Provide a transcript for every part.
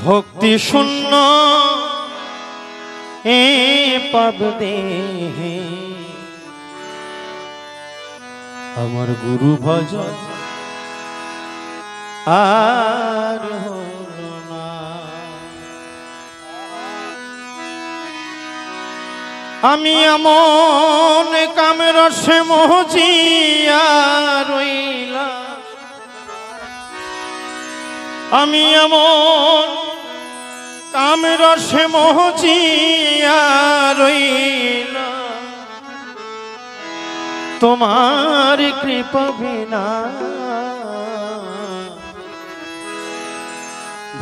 ভক্তি শূন্য এ পাব দেহে আমার গুরু ভজন আর হলো না। আমি এমন কামের রসে মোহজিয়া রইলাম, আমি এমন কামের রসে মোহজিয়া রইলাম, তোমার কৃপা বিনা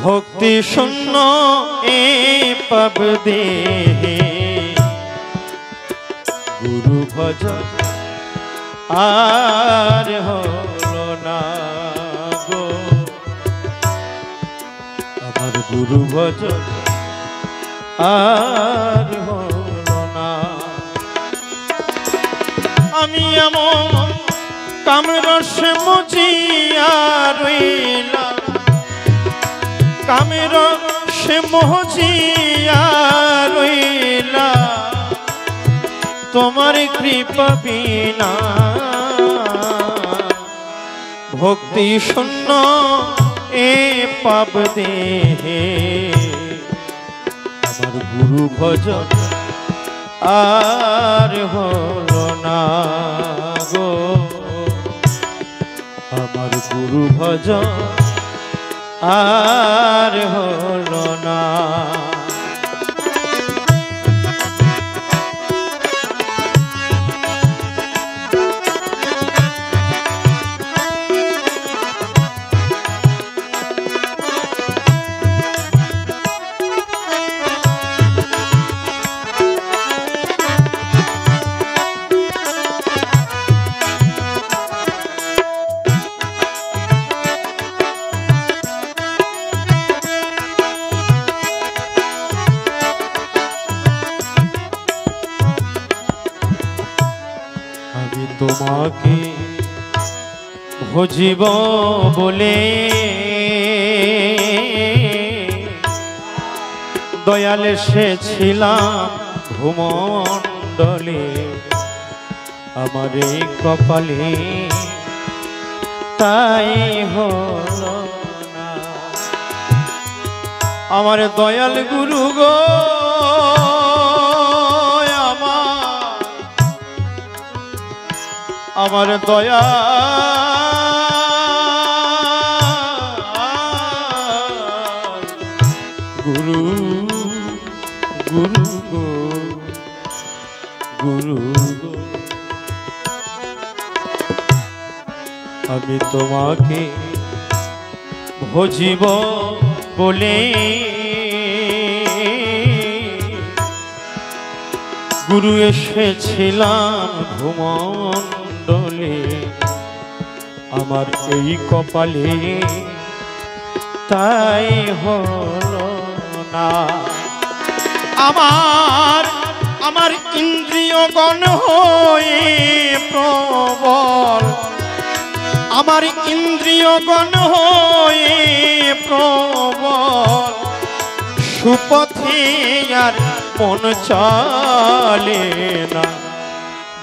ভক্তি শূন্য এ পাব দেহে গুরু ভজন আর হলো না গো, আমার গুরু ভজন আর হলো না। আমি এমন কামের রসে মোজিয়া রইলাম, কামের রসে মোজিয়া রইলাম, তোমার কৃপা বিনা ভক্তি শূন্য এ পাব দেহে আমার গুরু ভজন আর হলো না গো, আমার গুরু ভজন আর হলো না। তোমাকে ভজিব বলে দয়াল এসেছিলাম ভূমণ্ডলে, আমার এই কপালে তাই হলো না। আমার দয়াল গুরু গো আমার দয়া গুরু গুরু গো গুরু গো, আমি তোমাকে ভজিব বলে গুরু এসেছিলাম ভূমণ্ডলে, আমার এই কপালে তাই হলো না। আমার ইন্দ্রিয়গণ হয়ে প্রবল, আমার ইন্দ্রিয়গণ হয়ে প্রবল, সুপথে আর মন চলে না,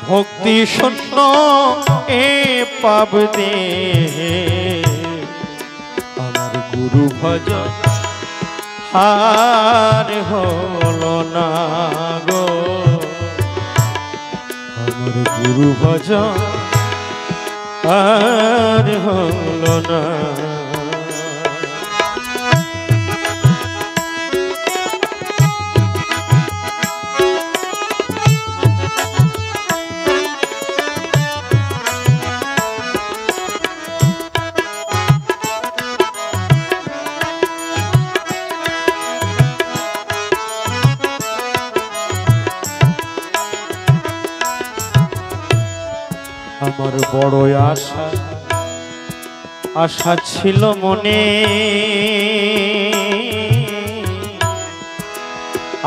ভক্তি শূন্য এ পাব দেহে আমার গুরু ভজন আর হলো না গো, আমার গুরু ভজন আর হলো না। আমার বড় আশা আশা ছিল মনে,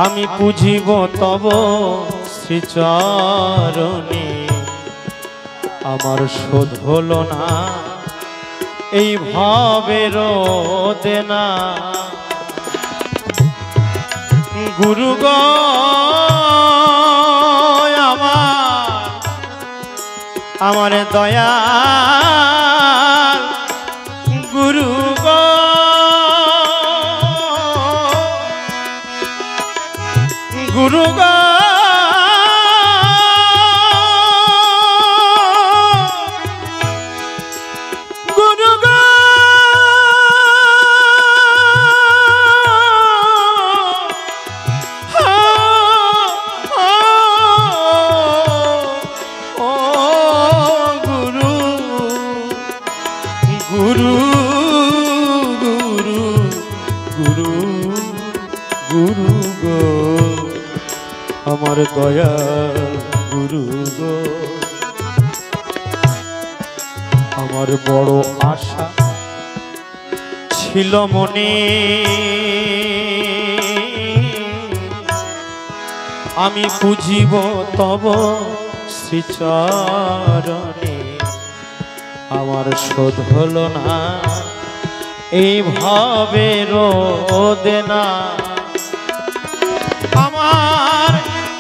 আমি পুজিব তব শ্রীচরণে। আমার শোধ হলো না এই ভাবের দেনা, গুরু গো আমার দয়াল গুরু গো, গুরু গো গুরু গো গুরু গুরু গুরু গুরু গো আমার দয়াল গুরু গো। আমার বড় আশা ছিল মনে, আমি পুজিব তব শ্রীচরণে। আমার শোধ হলো না এই ভাবের দেনা, আমার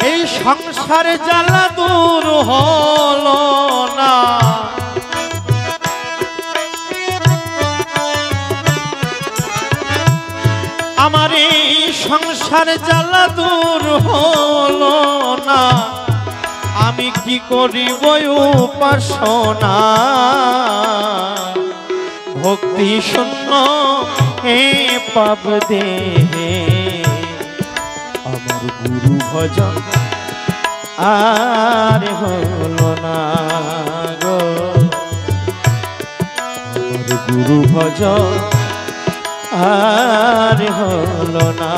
এই সংসারে জ্বালা দূর হলো না। আমার এই সংসারে জ্বালা দূর হলো না, আমি কি করিব উপাসনা। ভক্তি শূন্য হে পাপ দেহে, আমার গুরু ভজন আর হলো না গো। আমার গুরু ভজন আর হলো না।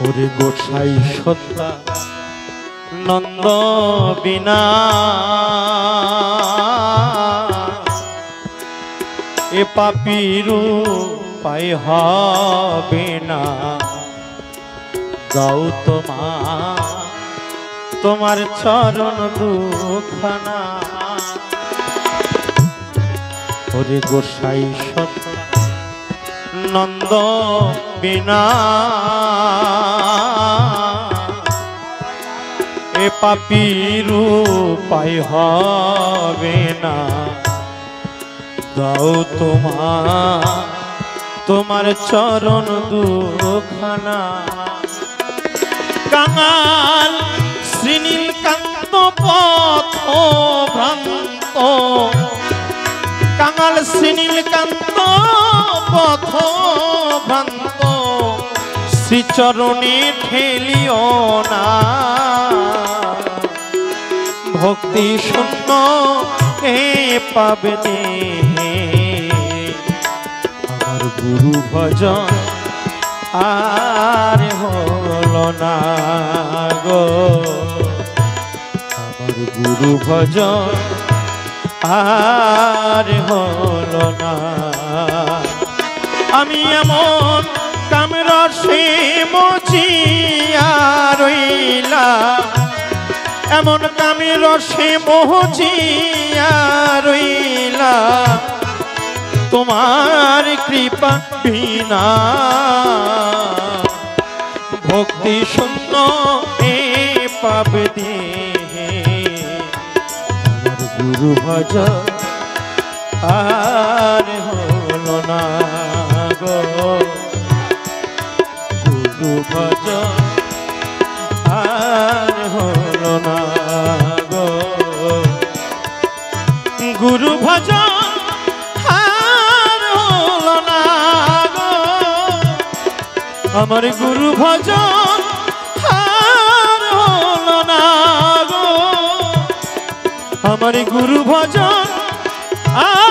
ওরে গোসাই সত্তা নন্দ বিনা, এ পাপিরু পাই হবে না। গাও তোমার চরণ দুখানা। ওরে গোসাই সত্তা নন্দ বিনা, এ পাপিরু পাই হবে না। দাও তোমার চরণ দুখানা। কাঙাল শ্রীনীলকান্ত পথ ভ্রান্ত, কাঙাল শ্রীনীলকান্ত পথ ভ্রান্ত, শ্রীচরণে ঠেলিও না। ভক্তি শূন্য হে পাবে দেহে, আমার গুরু ভজন আর হলো না গো। আমার গুরু ভজন আর হলো না। আমি এমন কামরসে মজিয়া রইলাম, এমন কামরসে মজিয়া রইলাম, তোমার কৃপা বিনা। ভক্তি শূন্য এ পাবে দেহে, আমার গুরু ভজন আর হলো না গো। গুরু ভজন আর হলো না গো। আমার গুরু ভজন আর হলো না গো, আমার গুরু ভজন আর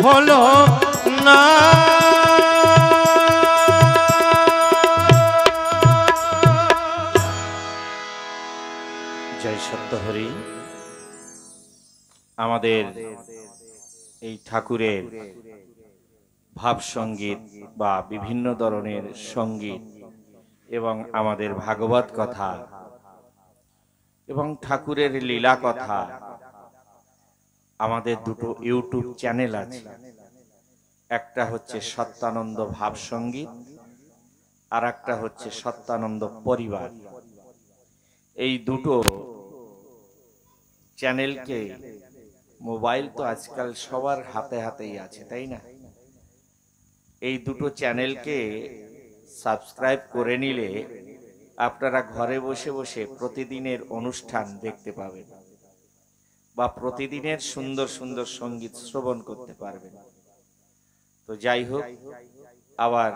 হলো না। জয় সত্যহরি। আমাদের এই ঠাকুরের ভাব সঙ্গীত বা বিভিন্ন ধরনের সঙ্গীত এবং আমাদের ভাগবত কথা এবং ঠাকুরের লীলা কথা আমাদের দুটো ইউটিউব চ্যানেল আছে। একটা হচ্ছে সত্যানন্দ ভাব সঙ্গীত আর একটা হচ্ছে সত্যানন্দ পরিবার। এই দুটো চ্যানেলকে, মোবাইল তো আজকাল সবার হাতে হাতেই আছে, তাই না? এই দুটো চ্যানেলকে সাবস্ক্রাইব করে নিলে আপনারা ঘরে বসে বসে প্রতিদিনের অনুষ্ঠান দেখতে পাবেন বা প্রতিদিনের সুন্দর সুন্দর সঙ্গীত শ্রবণ করতে পারবেন। তো যাই হোক, আবার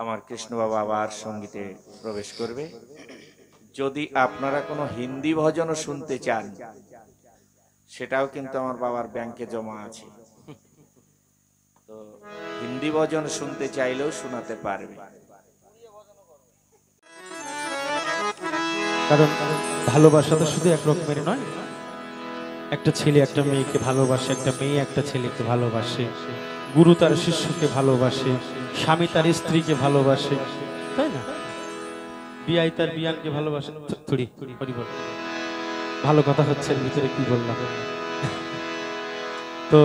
আমার কৃষ্ণ বাবা আবার সঙ্গীতে প্রবেশ করবে। যদি আপনারা কোনো হিন্দি ভজনও শুনতে চান, সেটাও কিন্তু আমার বাবার ব্যাংকে জমা আছে। তো হিন্দি ভজন শুনতে চাইলেও শোনাতে পারবে। কারণ ভালোবাসা তো শুধু এক রকমের নয়। একটা ছেলে একটা মেয়েকে ভালোবাসে, একটা মেয়ে একটা ছেলেকে ভালোবাসে, গুরু তার শিষ্যকে ভালোবাসে, স্বামী তার স্ত্রীকে ভালোবাসে, তাই না? বিয়াই তার বিয়ানকে ভালোবাসে। ভালো কথা হচ্ছে, ভিতরে কি বললাম। তো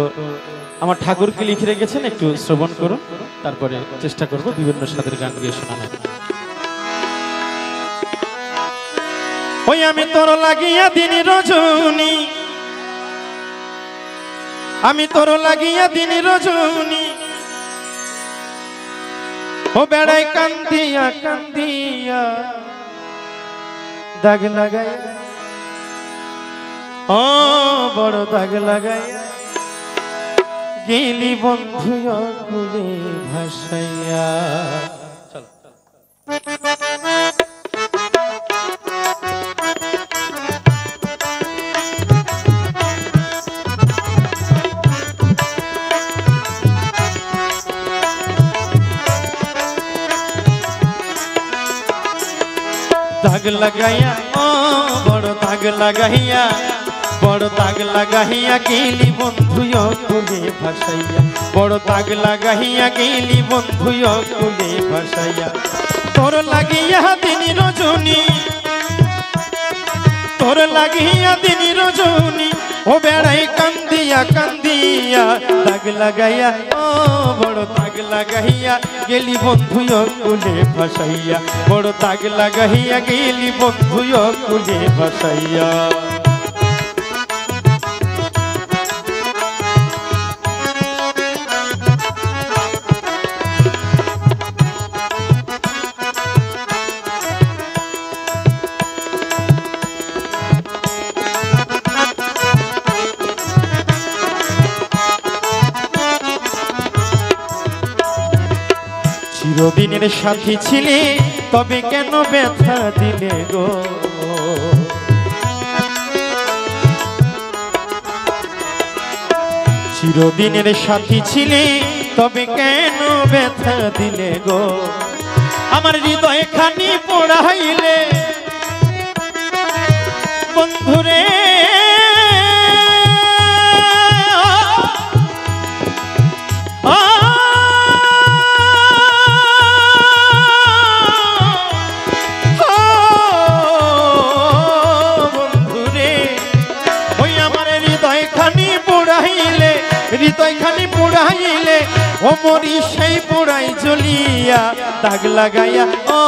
আমার ঠাকুরকে লিখে রেখেছেন, একটু শ্রবণ করুন, তারপরে চেষ্টা করব বিভিন্ন সাদের গান গিয়ে শোনানোর। ওই আমি তোর লাগিয়া দিন রজনী, আমি তোর লাগিয়া দিন রজনী, ও বেড়াই কান্দিয়া কান্দিয়া দাগ লাগাই, ও বড় দাগ লাগাই গেলি বন্ধু কুলে ভাসাইয়া। दाग लगाइया ओ बड़ दाग लगाइया, बड़ दाग लगाइया गेली बंधुयो कुले भासाइया, बड़ दाग लगाइया गेली बंधुयो कुले भासाइया। तोर लागिया दिन रजनी, तोर लागिया दिन रजनी, ओ बेड़ाई कांदिया कांदिया दाग लगाइया, ओ बड़ दाग लगाइया गेली बंधुयो कुले भासाइया, बड़ दाग लगाइया गेली बंधुयो कुले भासाइया। চিরদিনের সাথী ছিলে তবে কেন ব্যথা দিলে গো, চিরদিনের সাথী ছিলে তবে কেন ব্যথা দিলে গো, আমার হৃদয় খানি পোড়াইলে বন্ধুরে, হৃদয় খানি পোড়াইলে ও মরি সেই পোড়াই জ্বলিয়া, দাগ লাগাইয়া ও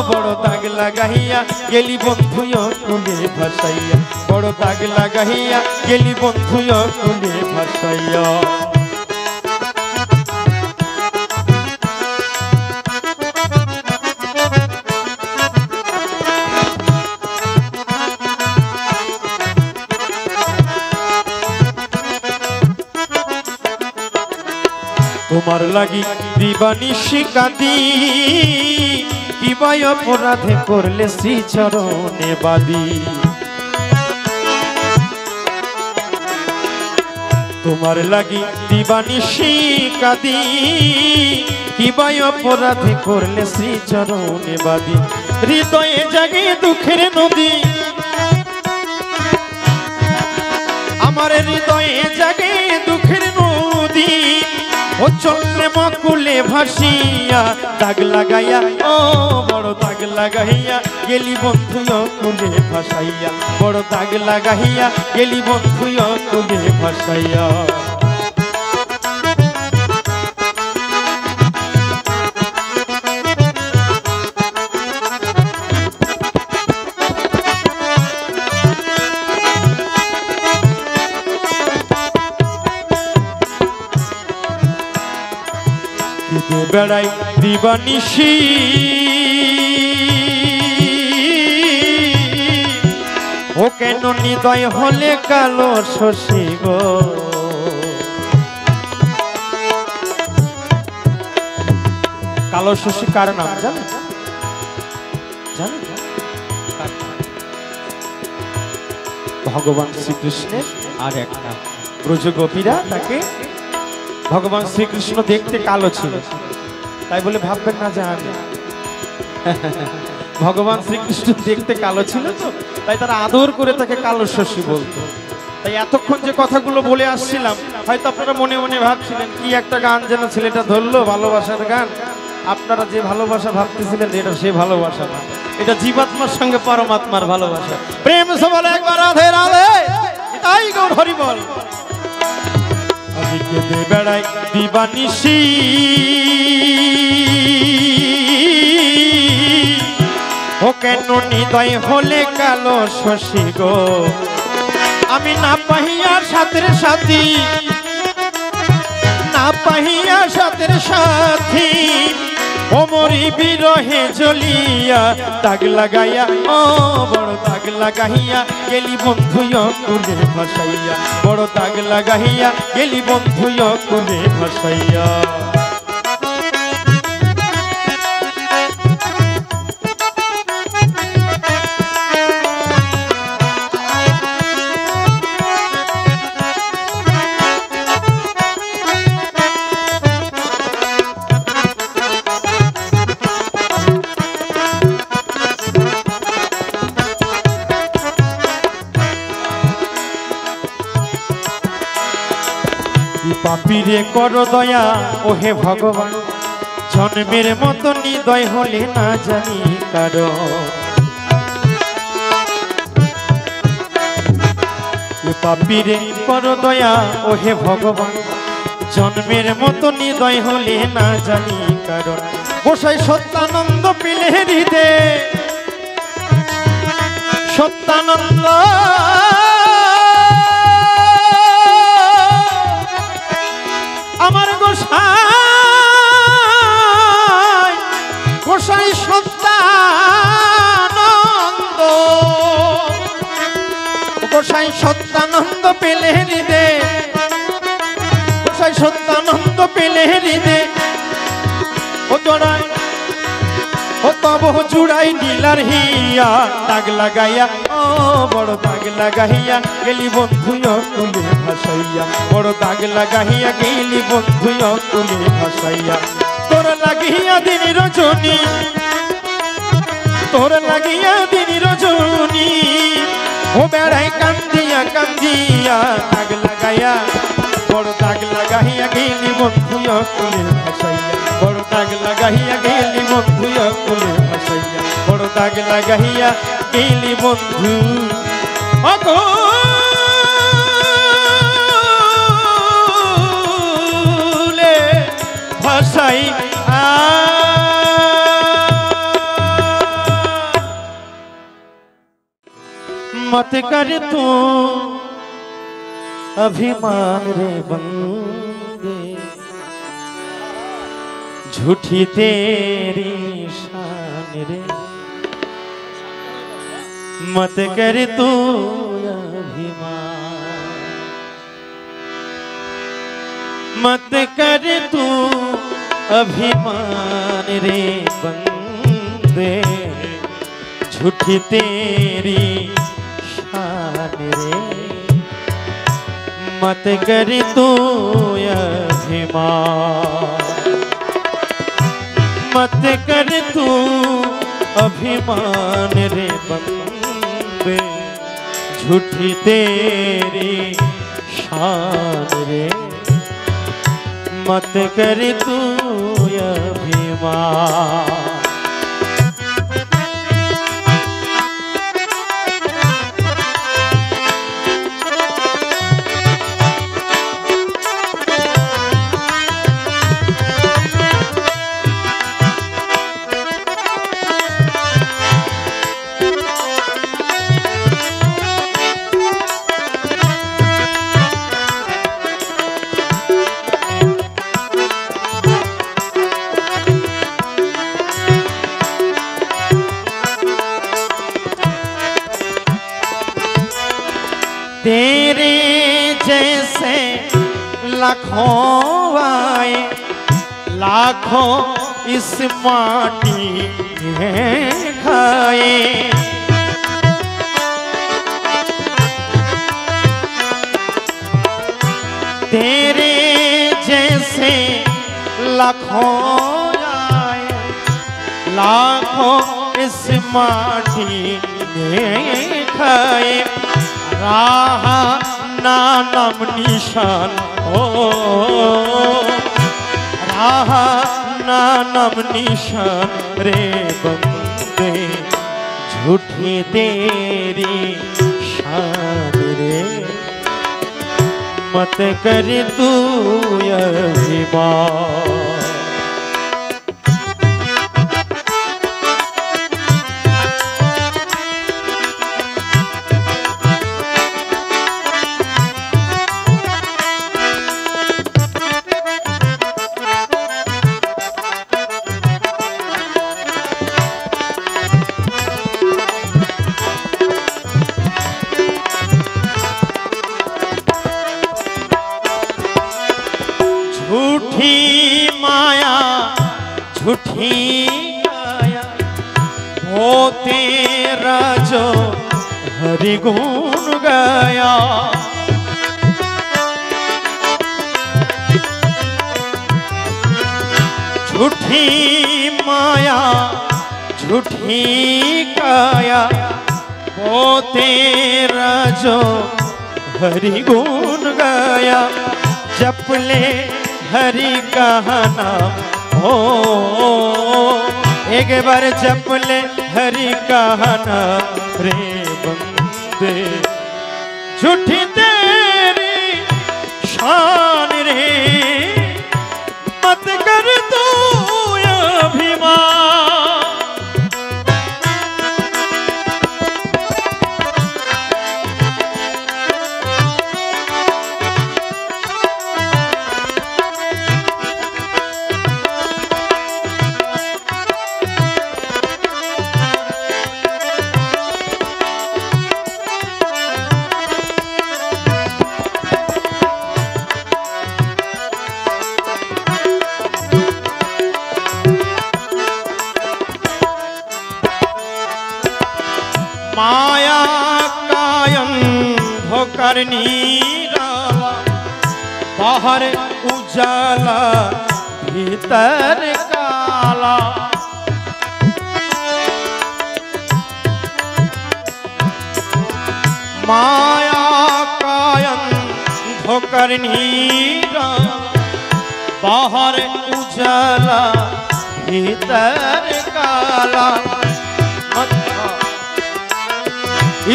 বড় দাগ লাগাইয়া গেলি বন্ধুয় কুলে ভাসাইয়া, বড় দাগ লাগাইয়া গেলি বন্ধুয় কুলে ভাসাইয়া। তোমার লাগি দিবানিশি কাঁদি, কিবাই অপরাধে করলে শ্রীচরণে বাদি। তোমার লাগি দিবানিশি কাঁদি, কিবাই অপরাধে করলে শ্রীচরণে বাদি। হৃদয়ে জাগে দুঃখের নদী, আমার হৃদয়ে জাগে দুঃখের নদী। ও চললে মকুলে ভাসিয়া, দাগ লাগাইয়া ও বড় দাগ লাগাইয়া গেলি বন্ধু অকুলে ভাসাইয়া, বড় দাগ লাগাইয়া গেলি বন্ধু অকুলে ভাসাইয়া। বেড়াই দিবানিশি ও কেন হৃদয় হলে কালো শশী গো। কালো শশী কার নাম জানো? ভগবান শ্রীকৃষ্ণের আর এক নাম। ব্রজগোপীরা তাকে ভগবান শ্রীকৃষ্ণ দেখতে কালো ছিল, তাই বলে ভাববেন না যে আমি ভগবান শ্রীকৃষ্ণ দেখতে কালো ছিল তো তাই তারা আদর করে তাকে কালো শশী বলতো। তাই এতক্ষণ যে কথাগুলো বলে আসছিলাম হয়তো আপনারা মনে মনে ভাবছিলেন কি একটা গান যেন ছেলেটা ধরলো, ভালোবাসার গান। আপনারা যে ভালোবাসা ভাবতেছিলেন এটা সে ভালোবাসা না, এটা জীবাত্মার সঙ্গে পরমাত্মার ভালোবাসা। প্রেম সে বলে একবার রাধে রাধে, তাই গৌর হরি বল। আমি কেঁদে বেড়াই দিবানিশি ও কেন হৃদয় হলে কালো শশী গো। আমি না পাহিয়া সাথের সাথী, না পাহিয়া সাথের সাথী, ও মরি বিরহে জ্বলিয়া, দাগ লাগাইয়া ও বড় দাগ লাগাইয়া গেলি বন্ধু অকুলে ভাসাইয়া, বড় দাগ লাগাইয়া গেলি বন্ধু অকুলে ভাসাইয়া। পাপীরে করো দয়া ও হে ভগবান, জন্মের মতো হৃদয় হলে না জানি কারো। পাপীরে করো দয়া ও হে ভগবান, জন্মের মতো হৃদয় হলে না জানি কারণ। গোসাই সত্যানন্দ পেলে হৃদে, সত্যানন্দ আমার গোসাই, গোসাই সত্যানন্দ, গোসাই সত্যানন্দ পেলে হৃদে, গোসাই সত্যানন্দ পেলে হৃদে। ও জড়াই ও তব জুড়াই নীলার হিয়া, দাগ লাগাইয়া ও বড় দাগ লাগাইয়া গেলি বন্ধু অকুলে ভাসাইয়া, বড় দাগ লাগাইয়া গেলি বন্ধু অকুলে ভাসাইয়া। তোর লাগিয়া দিন রজনী, তোর লাগিয়া দিন রজনী, ও বেড়াই কান্দিয়া কান্দিয়া, দাগ লাগাইয়া বড় দাগ লাগাইয়া গেলি বন্ধু অকুলে ভাসাইয়া, বড় দাগ লাগাইয়া গেলি বন্ধু অকুলে ভাসাইয়া, বড় দাগ লাগাইয়া গেলি বন্ধু অকুলে ভাসাইয়া। मत कर तू अभिमान रे बंदे, झूठी तेरी शान रे। मत कर तू अभिमान। मत कर तू अभिमान रे बंदे, झूठी तेरी शान रे। मत कर तू अभिमान, मत कर तू अभिमान रे बंदे, झूठी तेरी शान रे। मत कर तू अभिमान। तेरे जैसे लाखों आए, लाखों इस माटी में खाए। तेरे जैसे लाखों आए, लाखों इस माटी में खाए। रहा ना नाम निशान हो, रहा ना नाम निशान रे बंदे, झूठी तेरी शान रे। मत कर तू अभिमान। झूठी माया झूठी माया वो तेरा जो हरि गुण गाया। झूठी माया झूठी काया वो तेरा जो हरि गुण गाया। जप ले हरि का नाम हो, एक बार जप ले हरि का नाम रे बंदे, झूठी तेरी शान रे। मत कर तू अभिमान। माया कायम धोकर नीराला, बाहर उजाला भीतर काला। माया कायम धोकर नीराला, बाहर उजाला भीतर काला।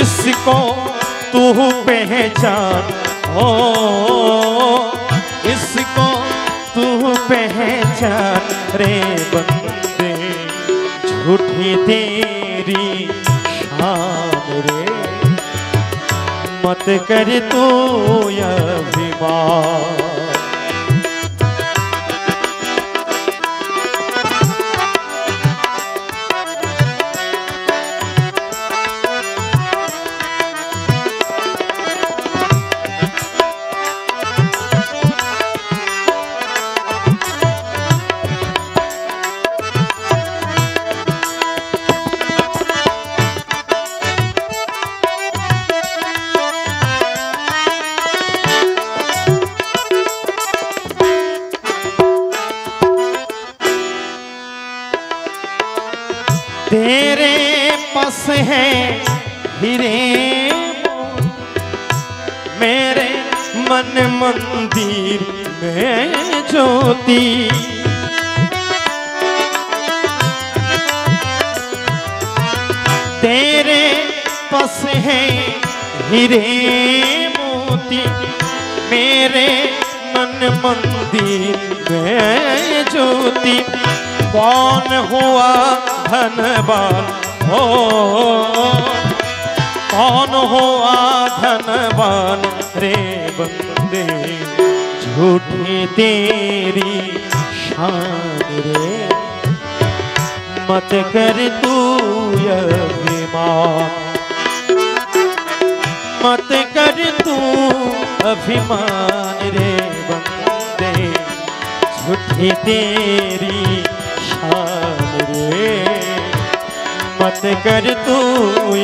इसको तू पहचान हो, इसको तू पहचान रे बंदे, झूठी तेरी शान रे। मत कर तू अभिमान। तेरे पास है हीरे मेरे मन मंदिर में ज्योति। तेरे पास है हीरे मोती मेरे मन मंदिर में ज्योति। कौन हुआ धनवान हो कौन हुआ धनवान रे बंदे झूठी तेरी शान रे। मत कर तू अभिमान मत कर तू अभिमान रे बंदे झूठी तेरी शान रे। मत कर तू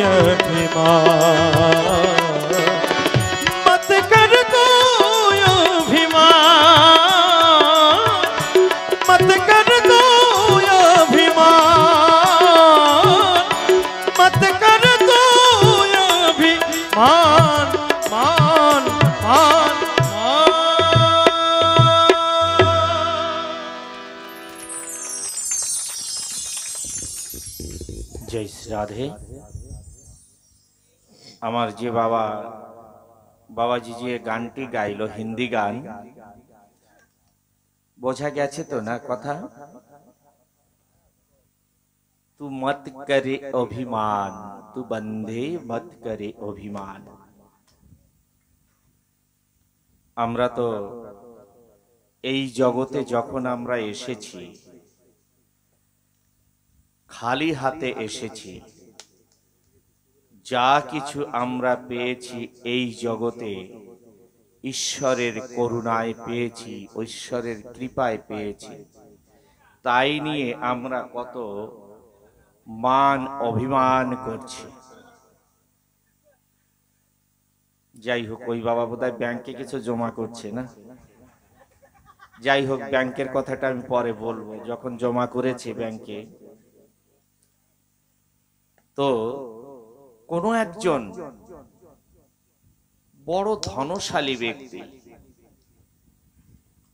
अभिमान मत कर तू अभिमान मत कर तू अभिमान मत कर तू अभिमान मान मान जय श्री राधे। আমার যে বাবাজি যে গানটি গাইলো হিন্দি গান, বোঝা গেছে তো না কথা? তু মত করে অভিমান তু বন্ধে মত করে অভিমান। আমরা তো এই জগতে যখন আমরা এসেছি খালি হাতে এসেছি। যা কিছু আমরা পেয়েছি এই জগতে ঈশ্বরের করুণায় পেয়েছি, ঈশ্বরের কৃপায় পেয়েছি। তাই নিয়ে আমরা কত মান অভিমান করছি। যাই হোক, ওই বাবা বোধহয় ব্যাংকে কিছু জমা করছে না। যাই হোক, ব্যাংকের কথাটা আমি পরে বলবো, যখন জমা করেছে ব্যাংকে। তো কোনো একজন বড় ধনশালী ব্যক্তি,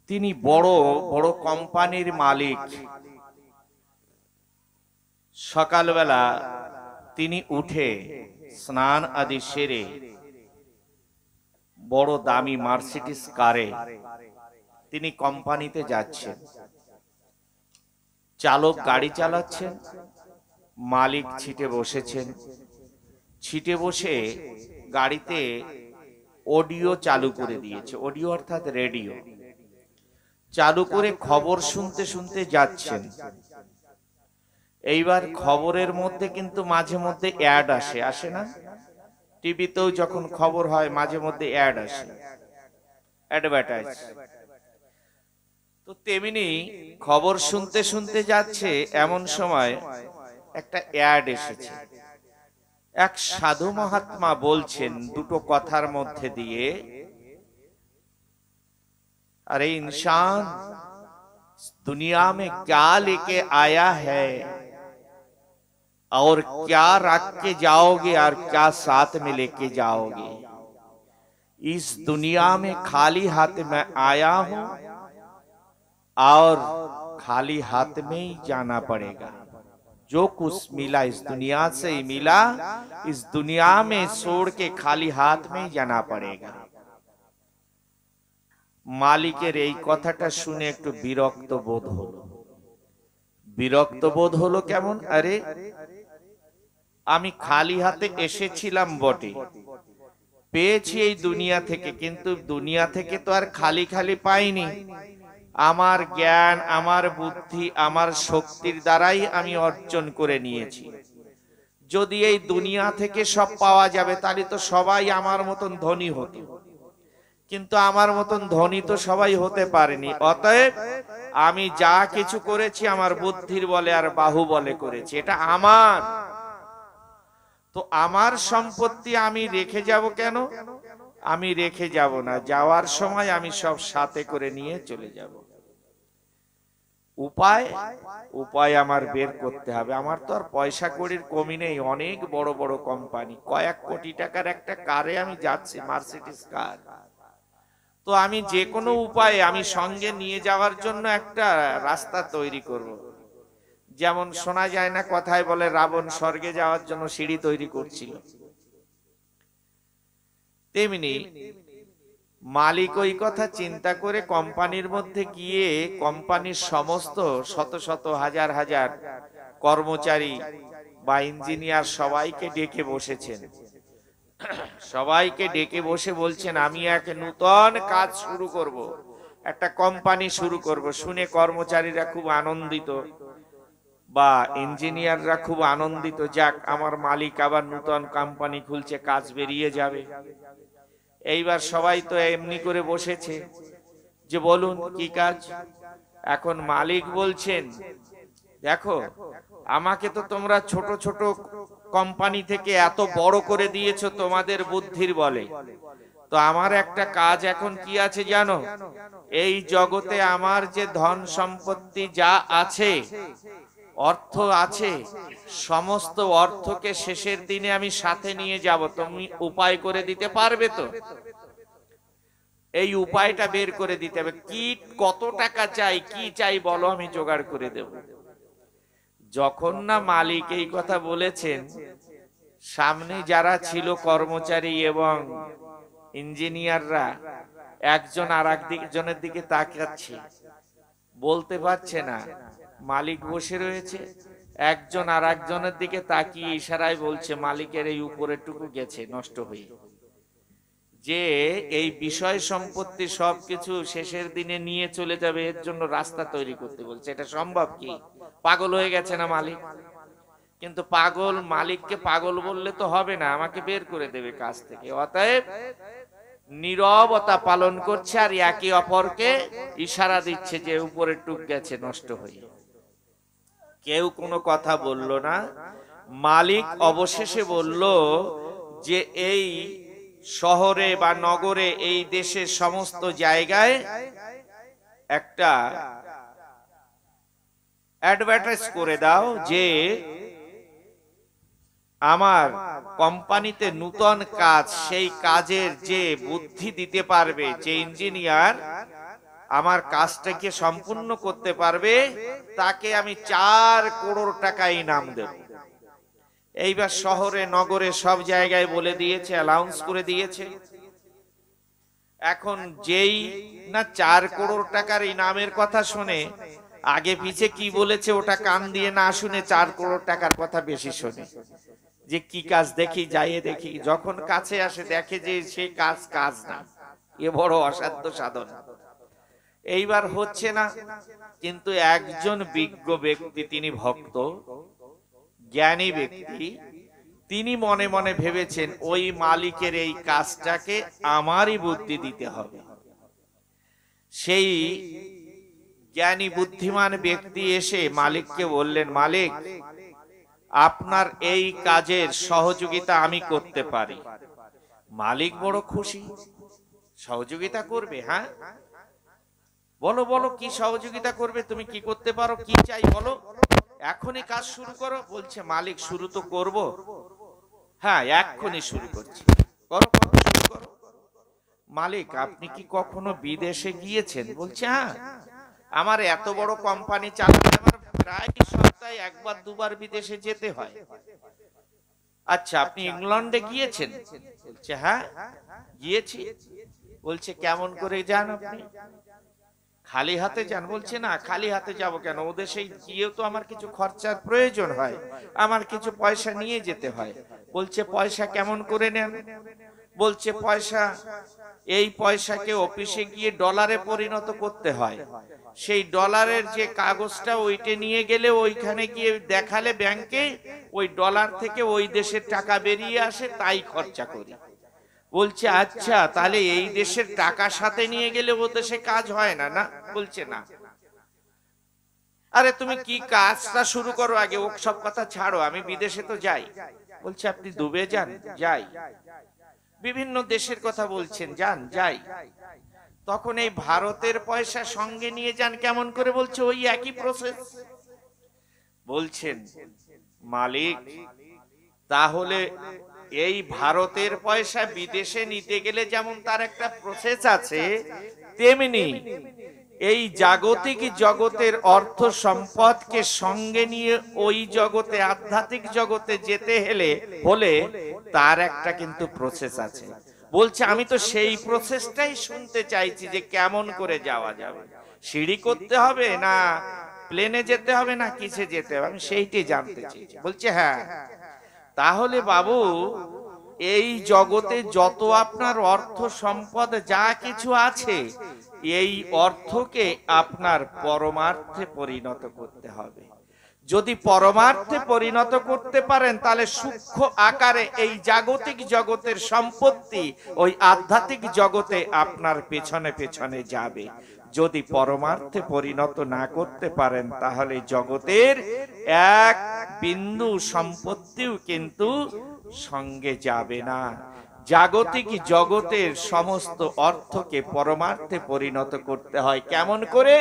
তিনি বড় বড় কোম্পানির মালিক। সকালবেলা তিনি উঠে স্নান আদি সেরে বড় দামি মার্সিডিজ কারে তিনি কোম্পানিতে যাচ্ছেন। চালক গাড়ি চালাচ্ছেন, মালিক ছিটে বসেছেন। ছিটে বসে গাড়িতে অডিও চালু করে দিয়েছে। অডিও অর্থাৎ রেডিও চালু করে খবর শুনতে শুনতে যাচ্ছেন। এইবার খবরের মধ্যে কিন্তু মাঝে মধ্যে অ্যাড আসে, আসে না? টিভিতেও যখন খবর হয় মাঝে মধ্যে অ্যাড আসে, অ্যাডভার্টাইজ। তো তেমনি খবর শুনতে শুনতে যাচ্ছে, এমন সময় একটা অ্যাড এসেছে। এক সাধু মহাত্মা বলছেন দুটো কথার মধ্যে দিয়ে, अरे इंसान दुनिया में क्या लेके आया है और क्या रख के जाओगे और क्या साथ में लेके जाओगे। इस दुनिया में खाली हाथ में आया हूं और खाली हाथ में ही जाना पड़ेगा। जो कुछ मिला इस दुनिया से ही मिला, इस दुनिया में छोड़ के खाली हाथ में ही जाना पड़ेगा। মালিকের এই কথাটা শুনে একটু বিরক্ত বোধ হলো। বিরক্ত বোধ হলো কেমন? আরে আমি খালি হাতে এসেছিলাম বটে, পেয়েছি এই দুনিয়া থেকে, কিন্তু দুনিয়া থেকে তো আর খালি খালি পাইনি। আমার জ্ঞান, আমার বুদ্ধি, আমার শক্তির দ্বারাই আমি অর্জন করে নিয়েছি। যদি এই দুনিয়া থেকে সব পাওয়া যাবে তাহলে তো সবাই আমার মতন ধনী হতো, কিন্তু আমার মতন ধনী তো সবাই হতে পারেনি। অতএব আমি যা কিছু করেছি আমার বুদ্ধির বলে আর বাহুবলে করেছি, এটা আমার। তো আমার সম্পত্তি আমি রেখে যাব কেন? আমি রেখে যাব না, যাওয়ার সময় আমি সব সাথে করে নিয়ে চলে যাব। উপায় উপায় আমার বের করতে হবে। আমার তো আর পয়সা কড়ির কমি নেই, অনেক বড় বড় কোম্পানি, কয়েক কোটি টাকার একটা কারে আমি যাচ্ছি, মার্সিডিজ কার। তো আমি যে কোনো উপায়ে আমি সঙ্গে নিয়ে যাওয়ার জন্য একটা রাস্তা তৈরি করব। যেমন শোনা যায় না, কথায় বলে রাবণ স্বর্গে যাওয়ার জন্য সিঁড়ি তৈরি করছিল, তেমনি মালিক ওই কথা চিন্তা করে কোম্পানির মধ্যে গিয়ে কোম্পানির সমস্ত শত শত হাজার হাজার কর্মচারী বা ইঞ্জিনিয়ার সবাইকে ডেকে বসেছেন। সবাইকে ডেকে বসে বলছেন, আমি এক নূতন কাজ শুরু করব, একটা কোম্পানি শুরু করব। শুনে কর্মচারীরা খুব আনন্দিত বা ইঞ্জিনিয়াররা খুব আনন্দিত, যাক আমার মালিক আবার নূতন কোম্পানি খুলছে, কাজ বেরিয়ে যাবে। এইবার সবাই তো এমনি করে বসেছে যে বলুন কি কাজ। এখন মালিক বলছেন, দেখো আমাকে তো তোমরা ছোট ছোট কোম্পানি থেকে এত বড় করে দিয়েছো তোমাদের বুদ্ধির বলে, তো আমার একটা কাজ এখন কি আছে জানো? এই জগতে আমার যে ধন সম্পত্তি যা আছে, অর্থ আছে, সমস্ত অর্থকে শেষের দিনে আমি সাথে নিয়ে যাব, তুমি উপায় করে দিতে পারবে তো? এই উপায়টা বের করে দিতে হবে। কি কত টাকা চাই, কি চাই বলো, আমি জোগাড় করে দেব। যখন না মালিক এই কথা বলেছেন, সামনে যারা ছিল কর্মচারী এবং ইঞ্জিনিয়াররা একজন আর একজনের দিকে তাকাচ্ছে, বলতে পারছে না। মালিক বসে রয়েছে, একজন আর একজনের দিকে তাকিয়ে ইশারায় বলছে, মালিকের এই উপরের টুকু গেছে নষ্ট হয়ে, যে এই বিষয় সম্পত্তি সবকিছু শেষের দিনে নিয়ে চলে যাবে, এর জন্য রাস্তা তৈরি করতে বলছে। এটা সম্ভব কি? পাগল হয়ে গেছে না মালিক? কিন্তু পাগল মালিককে পাগল বললে তো হবে না, আমাকে বের করে দেবে কাজ থেকে। অতএব নীরবতা পালন করছে আর একে অপরকে ইশারা দিচ্ছে যে উপরের টুক গেছে নষ্ট হয়ে। কেউ কোনো কথা বলল না। মালিক অবশেষে বলল যে এই শহরে বা নগরে, এই দেশের সমস্ত জায়গায় একটা অ্যাডভার্টাইজ করে দাও যে আমার কোম্পানিতে নূতন কাজ, সেই কাজের যে বুদ্ধি দিতে পারবে, যে ইঞ্জিনিয়ার আমার কাজটাকে সম্পূর্ণ করতে পারবে, তাকে আমি 4 কোটি টাকা ইনাম দেব। এইবার শহরে নগরে সব জায়গায় বলে দিয়েছে, অ্যানাউন্স করে দিয়েছে। এখন যেই না 4 কোটি টাকার ইনামের কথা শুনে, আগে পিছে কি বলেছে ওটা কান দিয়ে না শুনে 4 কোটি টাকার কথা বেশি শোনে, যে কি কাজ দেখি, যাইয়ে দেখি। যখন কাছে আসে দেখে যে সেই কাজ না, এ বড় অসাধ্য সাধন। এইবার হচ্ছে না। কিন্তু একজন বিজ্ঞ ব্যক্তি, তিনি ভক্ত জ্ঞানী ব্যক্তি, তিনি মনে মনে ভেবেছেন ওই মালিকের এই কাজটাকে আমারই বুদ্ধি দিতে হবে। সেই জ্ঞানী বুদ্ধিমান ব্যক্তি এসে মালিককে বললেন, মালিক আপনার এই কাজের সহযোগিতা আমি করতে পারি। মালিক বড় খুশি, সহযোগিতা করবে? হ্যাঁ বলো বলো কি সহযোগিতা করবে, তুমি কি করতে পারো, কি চাই বলো, এখনই কাজ শুরু করো। বলছে, মালিক শুরু তো করব, হ্যাঁ এক্ষুনি শুরু করছি, করো করো শুরু করো। মালিক আপনি কি কখনো বিদেশে গিয়েছেন? বলছে, হ্যাঁ আমার এত বড় কোম্পানি চালাতে আমার প্রায় সপ্তাহে 1 2 বিদেশে যেতে হয়। আচ্ছা আপনি ইংল্যান্ডে গিয়েছেন? বলছে, হ্যাঁ গিয়েছি। বলছে, কেমন করে যান আপনি? খালি হাতে যান? বলছে, না খালি হাতে যাব কেন, ও দেশে গিয়েও তো আমার কিছু খরচার প্রয়োজন হয়, আমার কিছু পয়সা নিয়ে যেতে হয়। বলছে, পয়সা কেমন করে নেন? বলছে, পয়সা এই পয়সাকে অফিসে গিয়ে ডলারে পরিণত করতে হয়, সেই ডলারের যে কাগজটা ওইটা নিয়ে গেলে ওইখানে গিয়ে দেখালে ব্যাংকে, ওই ডলার থেকে ওই দেশের টাকা বেরিয়ে আসে, তাই খরচা করি। বলছে, আচ্ছা তাহলে এই দেশের টাকা সাথে নিয়ে গেলে ও দেশে কাজ হয় না? না। বলছে, না। আরে তুমি কি কাজটা শুরু করো আগে, ও সব কথা ছাড়ো, আমি বিদেশে তো যাই। বলছে, আপনি দুবে যান? যাই। বিভিন্ন দেশের কথা বলছেন, যান? যাই। তো তখন এই ভারতের পয়সা সঙ্গে নিয়ে যান কেমন করে? বলছে ওই একই প্রসেস। বলছেন মালিক, তাহলে এই ভারতের পয়সা বিদেশে নিতে গেলে যেমন তার একটা প্রসেস আছে, তেমনি এই জাগতিক জগতের অর্থ সম্পদকে সঙ্গে নিয়ে ওই জগতে, আধ্যাত্মিক জগতে যেতে হলে তার একটা কিন্তু প্রসেস আছে। বলছে আমি তো সেই প্রসেসটাই শুনতে চাইছি, যে কেমন করে যাওয়া যাবে, সিঁড়ি করতে হবে না প্লেনে যেতে হবে না কিসে যেতে হবে, আমি সেইটাই জানতে চাইছি। বলছে হ্যাঁ, তাহলে বাবু এই জগতে যত আপনার অর্থ সম্পদ যা কিছু আছে, এই অর্থকে আপনার পরমার্থে পরিণত করতে হবে। যদি পরমার্থে পরিণত করতে পারেন, তাহলে সূক্ষ্ম আকারে এই জাগতিক জগতের সম্পত্তি ওই আধ্যাত্মিক জগতে আপনার পেছনে পেছনে যাবে। যদি পরমার্থে পরিণত না করতে পারেন, তাহলে জগতের এক বিন্দু সম্পত্তিও কিন্তু সঙ্গে যাবে না। জাগতিক জগতের সমস্ত অর্থকে পরমার্থে পরিণত করতে হয় কেমন করে?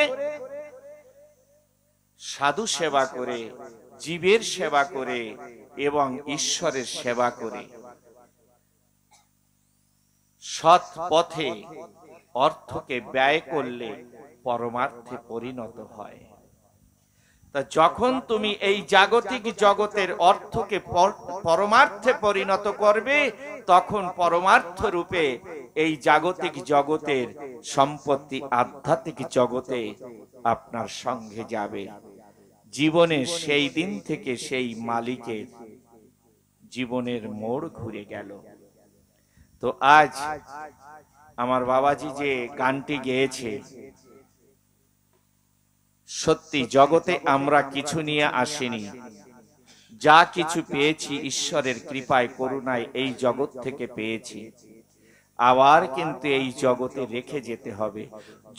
সাধু সেবা করে, জীবের সেবা করে এবং ঈশ্বরের সেবা করে সৎ পথে অর্থকে ব্যয় করলে পরমার্থে পরিণত হয়। তা যখন তুমি এই জাগতিক জগতের অর্থকে পরমার্থে পরিণত করবে, তখন পরমার্থ রূপে এই জাগতিক জগতের সম্পত্তি আধ্যাত্মিক জগতে আপনার সঙ্গে যাবে। জীবনের সেই দিন থেকে সেই মালিকের জীবনের মোড় ঘুরে গেল। তো আজ আমার বাবাজি যে গানটি গেয়েছে, সত্যি জগতে আমরা কিছু নিয়ে আসিনি, যা কিছু পেয়েছি ঈশ্বরের কৃপায় করুণায় এই জগৎ থেকে পেয়েছি। আবার কিন্তু এই জগতে রেখে যেতে হবে।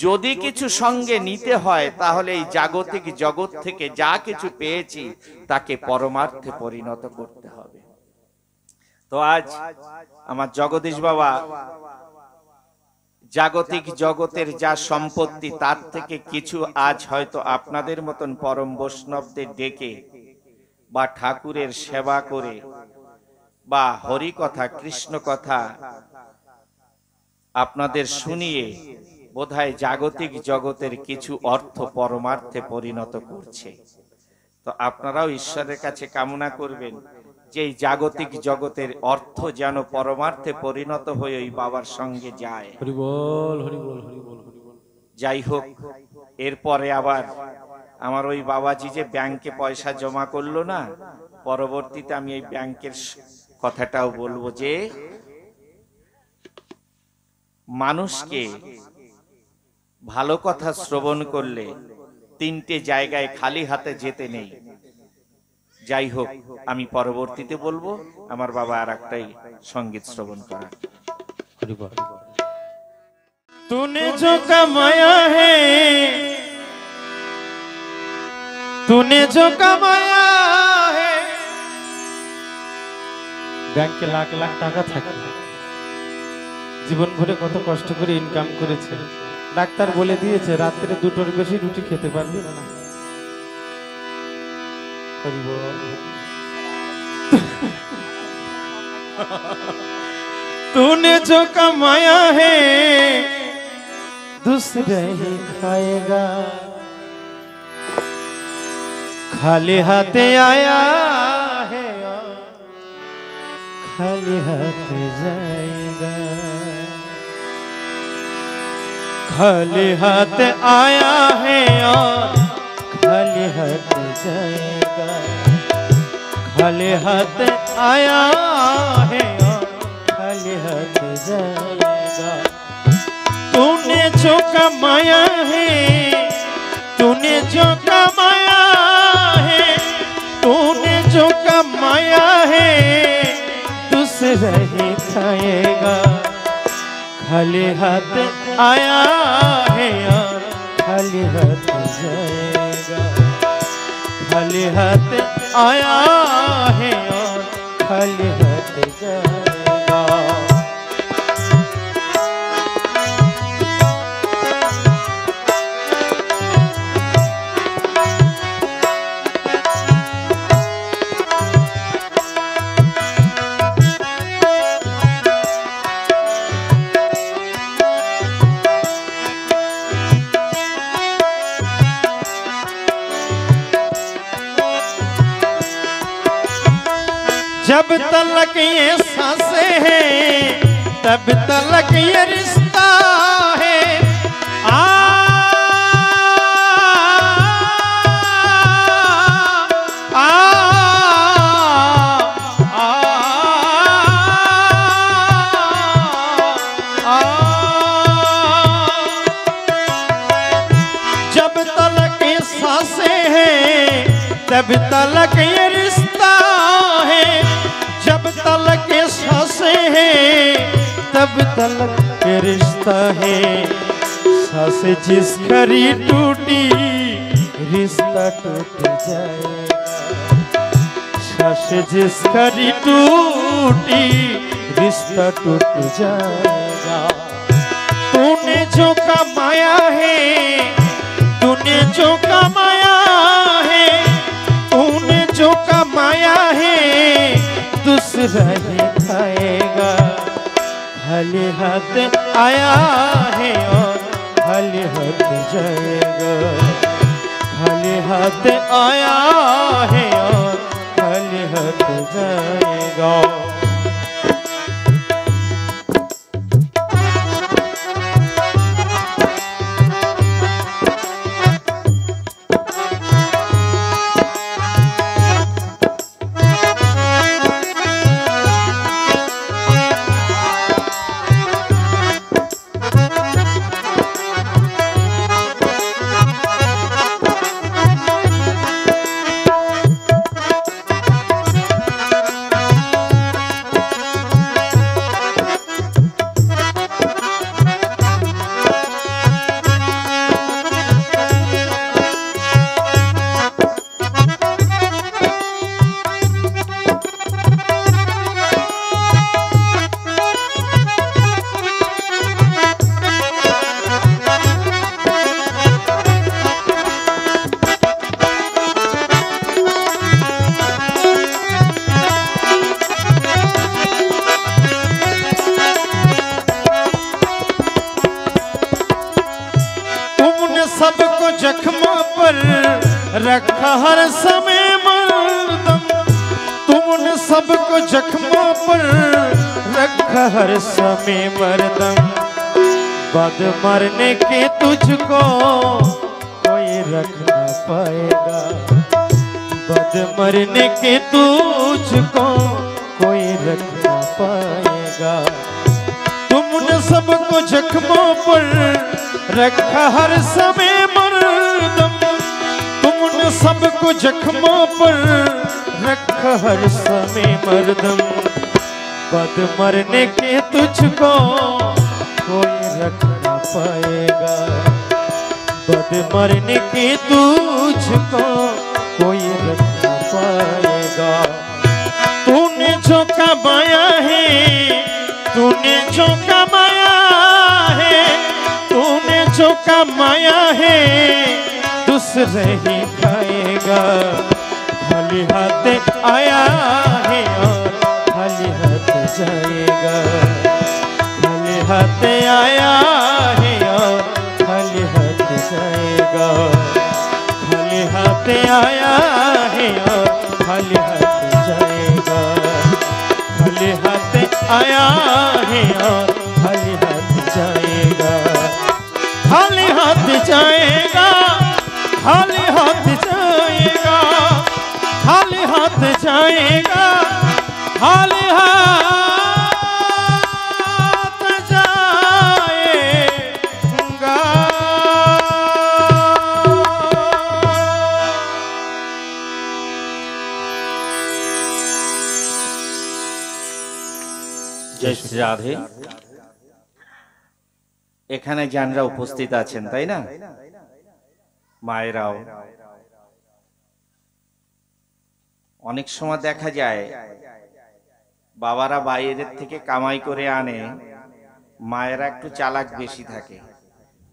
যদি কিছু সঙ্গে নিতে হয়, তাহলে এই জাগতিক জগৎ থেকে যা কিছু পেয়েছি তাকে পরমার্থে পরিণত করতে হবে। তো আজ আমার জগদীশ বাবা জাগতিক জগতের যা সম্পত্তি, তার থেকে কিছু আজ হয়তো আপনাদের মতন পরম বৈষ্ণবদের ডেকে বা ঠাকুরের সেবা করে বা হরি কথা কৃষ্ণ কথা আপনাদের শুনিয়ে বোধহয় জাগতিক জগতের কিছু অর্থ পরমার্থে পরিণত করছে। তো আপনারাও ঈশ্বরের কাছে কামনা করবেন যে এই জাগতিক জগতের অর্থ যেন পরমার্থে পরিণত হয়ে ওই বাবার সঙ্গে যায়। হরি বল, হরি বল, হরি বল, হরি বল। যাই হোক, এরপরে আবার আমার ওই বাবাজি যে ব্যাংকে পয়সা জমা করলো না, পরবর্তীতে আমি এই ব্যাংকের কথাটাও বলবো যে মানুষকে ভালো কথা শ্রবণ করলে তিনটে জায়গায় খালি হাতে যেতে নেই। যাই হোক, আমি পরবর্তীতে বলবো। আমার বাবা আর একটাই সঙ্গীত শ্রবণ করা। तूने जो कमाया है, तूने जो कमाया है, ব্যাংকে লাখ লাখ টাকা থাকে, জীবন ভরে কত কষ্ট করে ইনকাম করেছে। ডাক্তার বলে দিয়েছে রাত্রে 2টোর বেশি রুটি খেতে পারবে না। तूने जो कमाया है दूसरे ही खाएगा, खाली हाथे आया है खाली हाथ जाएगा, खाली हाथ आया है और खाली हाथ जाएगा, खाली हाथ आया है और खाली हाथ जाएगा। तूने जो कमाया है, तूने जो कमाया है, तूने जो कमाया है दूसरा ही खाएगा, खाली हाथ आया है और खाली हाथ जाएगा, खाली हाथ आया है और खाली हाथ जाएगा। जब तलक ये सांसें हैं तब तलक ये रिश्ता है। आ जब तलक ये सांसें हैं तब तलक ये रिश्ता है। जब तलक ये सांसें हैं तब तलक ये रिश्ता है। सांस जिस खरी टूटी रिश्ता टूट जाएगा। सांस जिस खरी टूटी रिश्ता टूट जाएगा। तूने जो कमाया है तूने जो कमाया है तूने जो कमाया है दूसरा ही खाएगा। खाली हाथ आया है और खाली हाथ जाएगा। खाली हाथ आया है और खाली हाथ जाएगा। सबको जख्मों पर रखा हर समय मरदम। तुमने सबको जख्मों पर रखा हर समय मरदम। बाद मरने के तुझको कोई रख ना पाएगा। बाद मरने के तुझको कोई रख ना पाएगा। तुमने सबको जख्मों पर रखा हर समय मरदम। तुमने सबको जख्मों पर रखा हर समय मरदम। बाद मरने के तुझको कोई रख ना पाएगा। बाद मरने के तुझको कोई रख ना पाएगा। तूने जो कमाया है तूने जो कमाया है तूने जो कमाया है दूसरे ही खाएगा। खाली हाथ आया है और खाली हाथ जाएगा। खाली हाथ आया है और खाली हाथ जाएगा। खाली हाथ आया है और खाली हाथ जाएगा। खाली हाथ आया है और खाली हाथ जाएगा। खाली हाथ जाएगा। खाली हाथ जाएगा। खाली हाथ जाएगा। खाली हाथ जाएगा। जय श्री राधे। এখানে যারা উপস্থিত আছেন তাই না, মায়েরাও, অনেক সময় দেখা যায় বাবারা বাইরের থেকে কামাই করে আনে, মায়েরা একটু চালাক বেশি থাকে।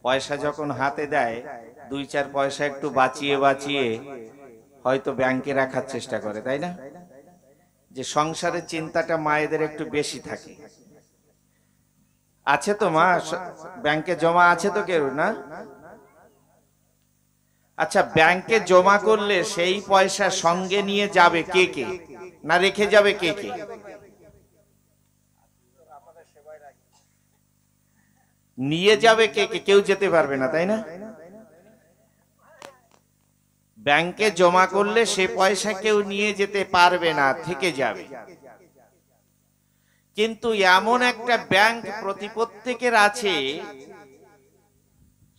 পয়সা যখন হাতে দেয় 2-4 পয়সা একটু বাঁচিয়ে বাঁচিয়ে হয়তো ব্যাংকে রাখার চেষ্টা করে, তাই না? যে সংসারের চিন্তাটা মায়েদের একটু বেশি থাকে। আছে তো মা, ব্যাংকে জমা আছে তো কেউ না? আচ্ছা, ব্যাংকে জমা করলে সেই পয়সা সঙ্গে নিয়ে যাবে কে কে? না রেখে যাবে কে কে? নিয়ে যাবে কে কে? কেউ যেতে পারবে না, তাই না? ব্যাংকে জমা করলে সে পয়সা কেউ নিয়ে যেতে পারবে না, থেকে যাবে। কিন্তু এমন একটা ব্যাংক প্রত্যেকের আছে,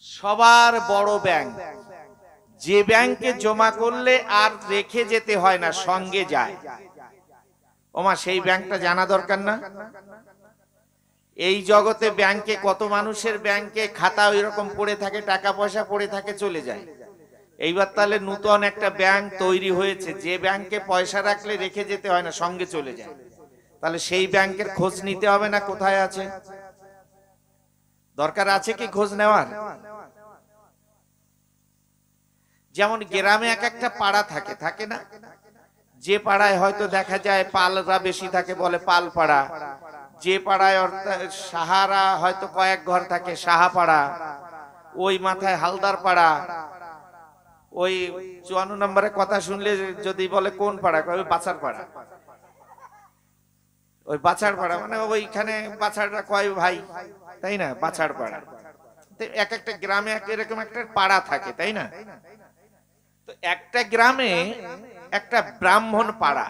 সবার বড় ব্যাংক, যে ব্যাংকে জমা করলে আর রেখে যেতে হয় না, সঙ্গে যায়। ওমা, সেই ব্যাংকটা জানা দরকার না? এই জগতে ব্যাংকে কত মানুষের ব্যাংকে খাতা ওই রকম পড়ে থাকে, টাকা পয়সা পড়ে থাকে, চলে যায়। এইবার তাহলে নতুন একটা ব্যাংক তৈরি হয়েছে, যে ব্যাংকে পয়সা রাখলে রেখে যেতে হয় না, সঙ্গে চলে যায়। তাহলে সেই ব্যাংকের খোঁজ নিতে হবে না কোথায় আছে? দরকার আছে কি খোঁজ নেওয়ার? যেমন গ্রামে এক একটা পাড়া থাকে, থাকে না? যে পাড়ায় হয়তো দেখা যায় পালরা বেশি থাকে, বলে পাল পাড়া। যে পাড়ায় সাহারা হয়তো কয়েক ঘর থাকে, সাহা পাড়া। ওই মাথায় হালদার পাড়া। ওই 54 নম্বরে কথা শুনলে যদি বলে কোন পাড়া, ওই বাছার পাড়া। ওই বাছার পাড়া মানে ওইখানে বাছাররা কয় ভাই, তাই না? বাছার পাড়া। এক একটা গ্রামে এরকম একটা পাড়া থাকে, তাই না? তো একটা গ্রামে একটা ব্রাহ্মণ পাড়া,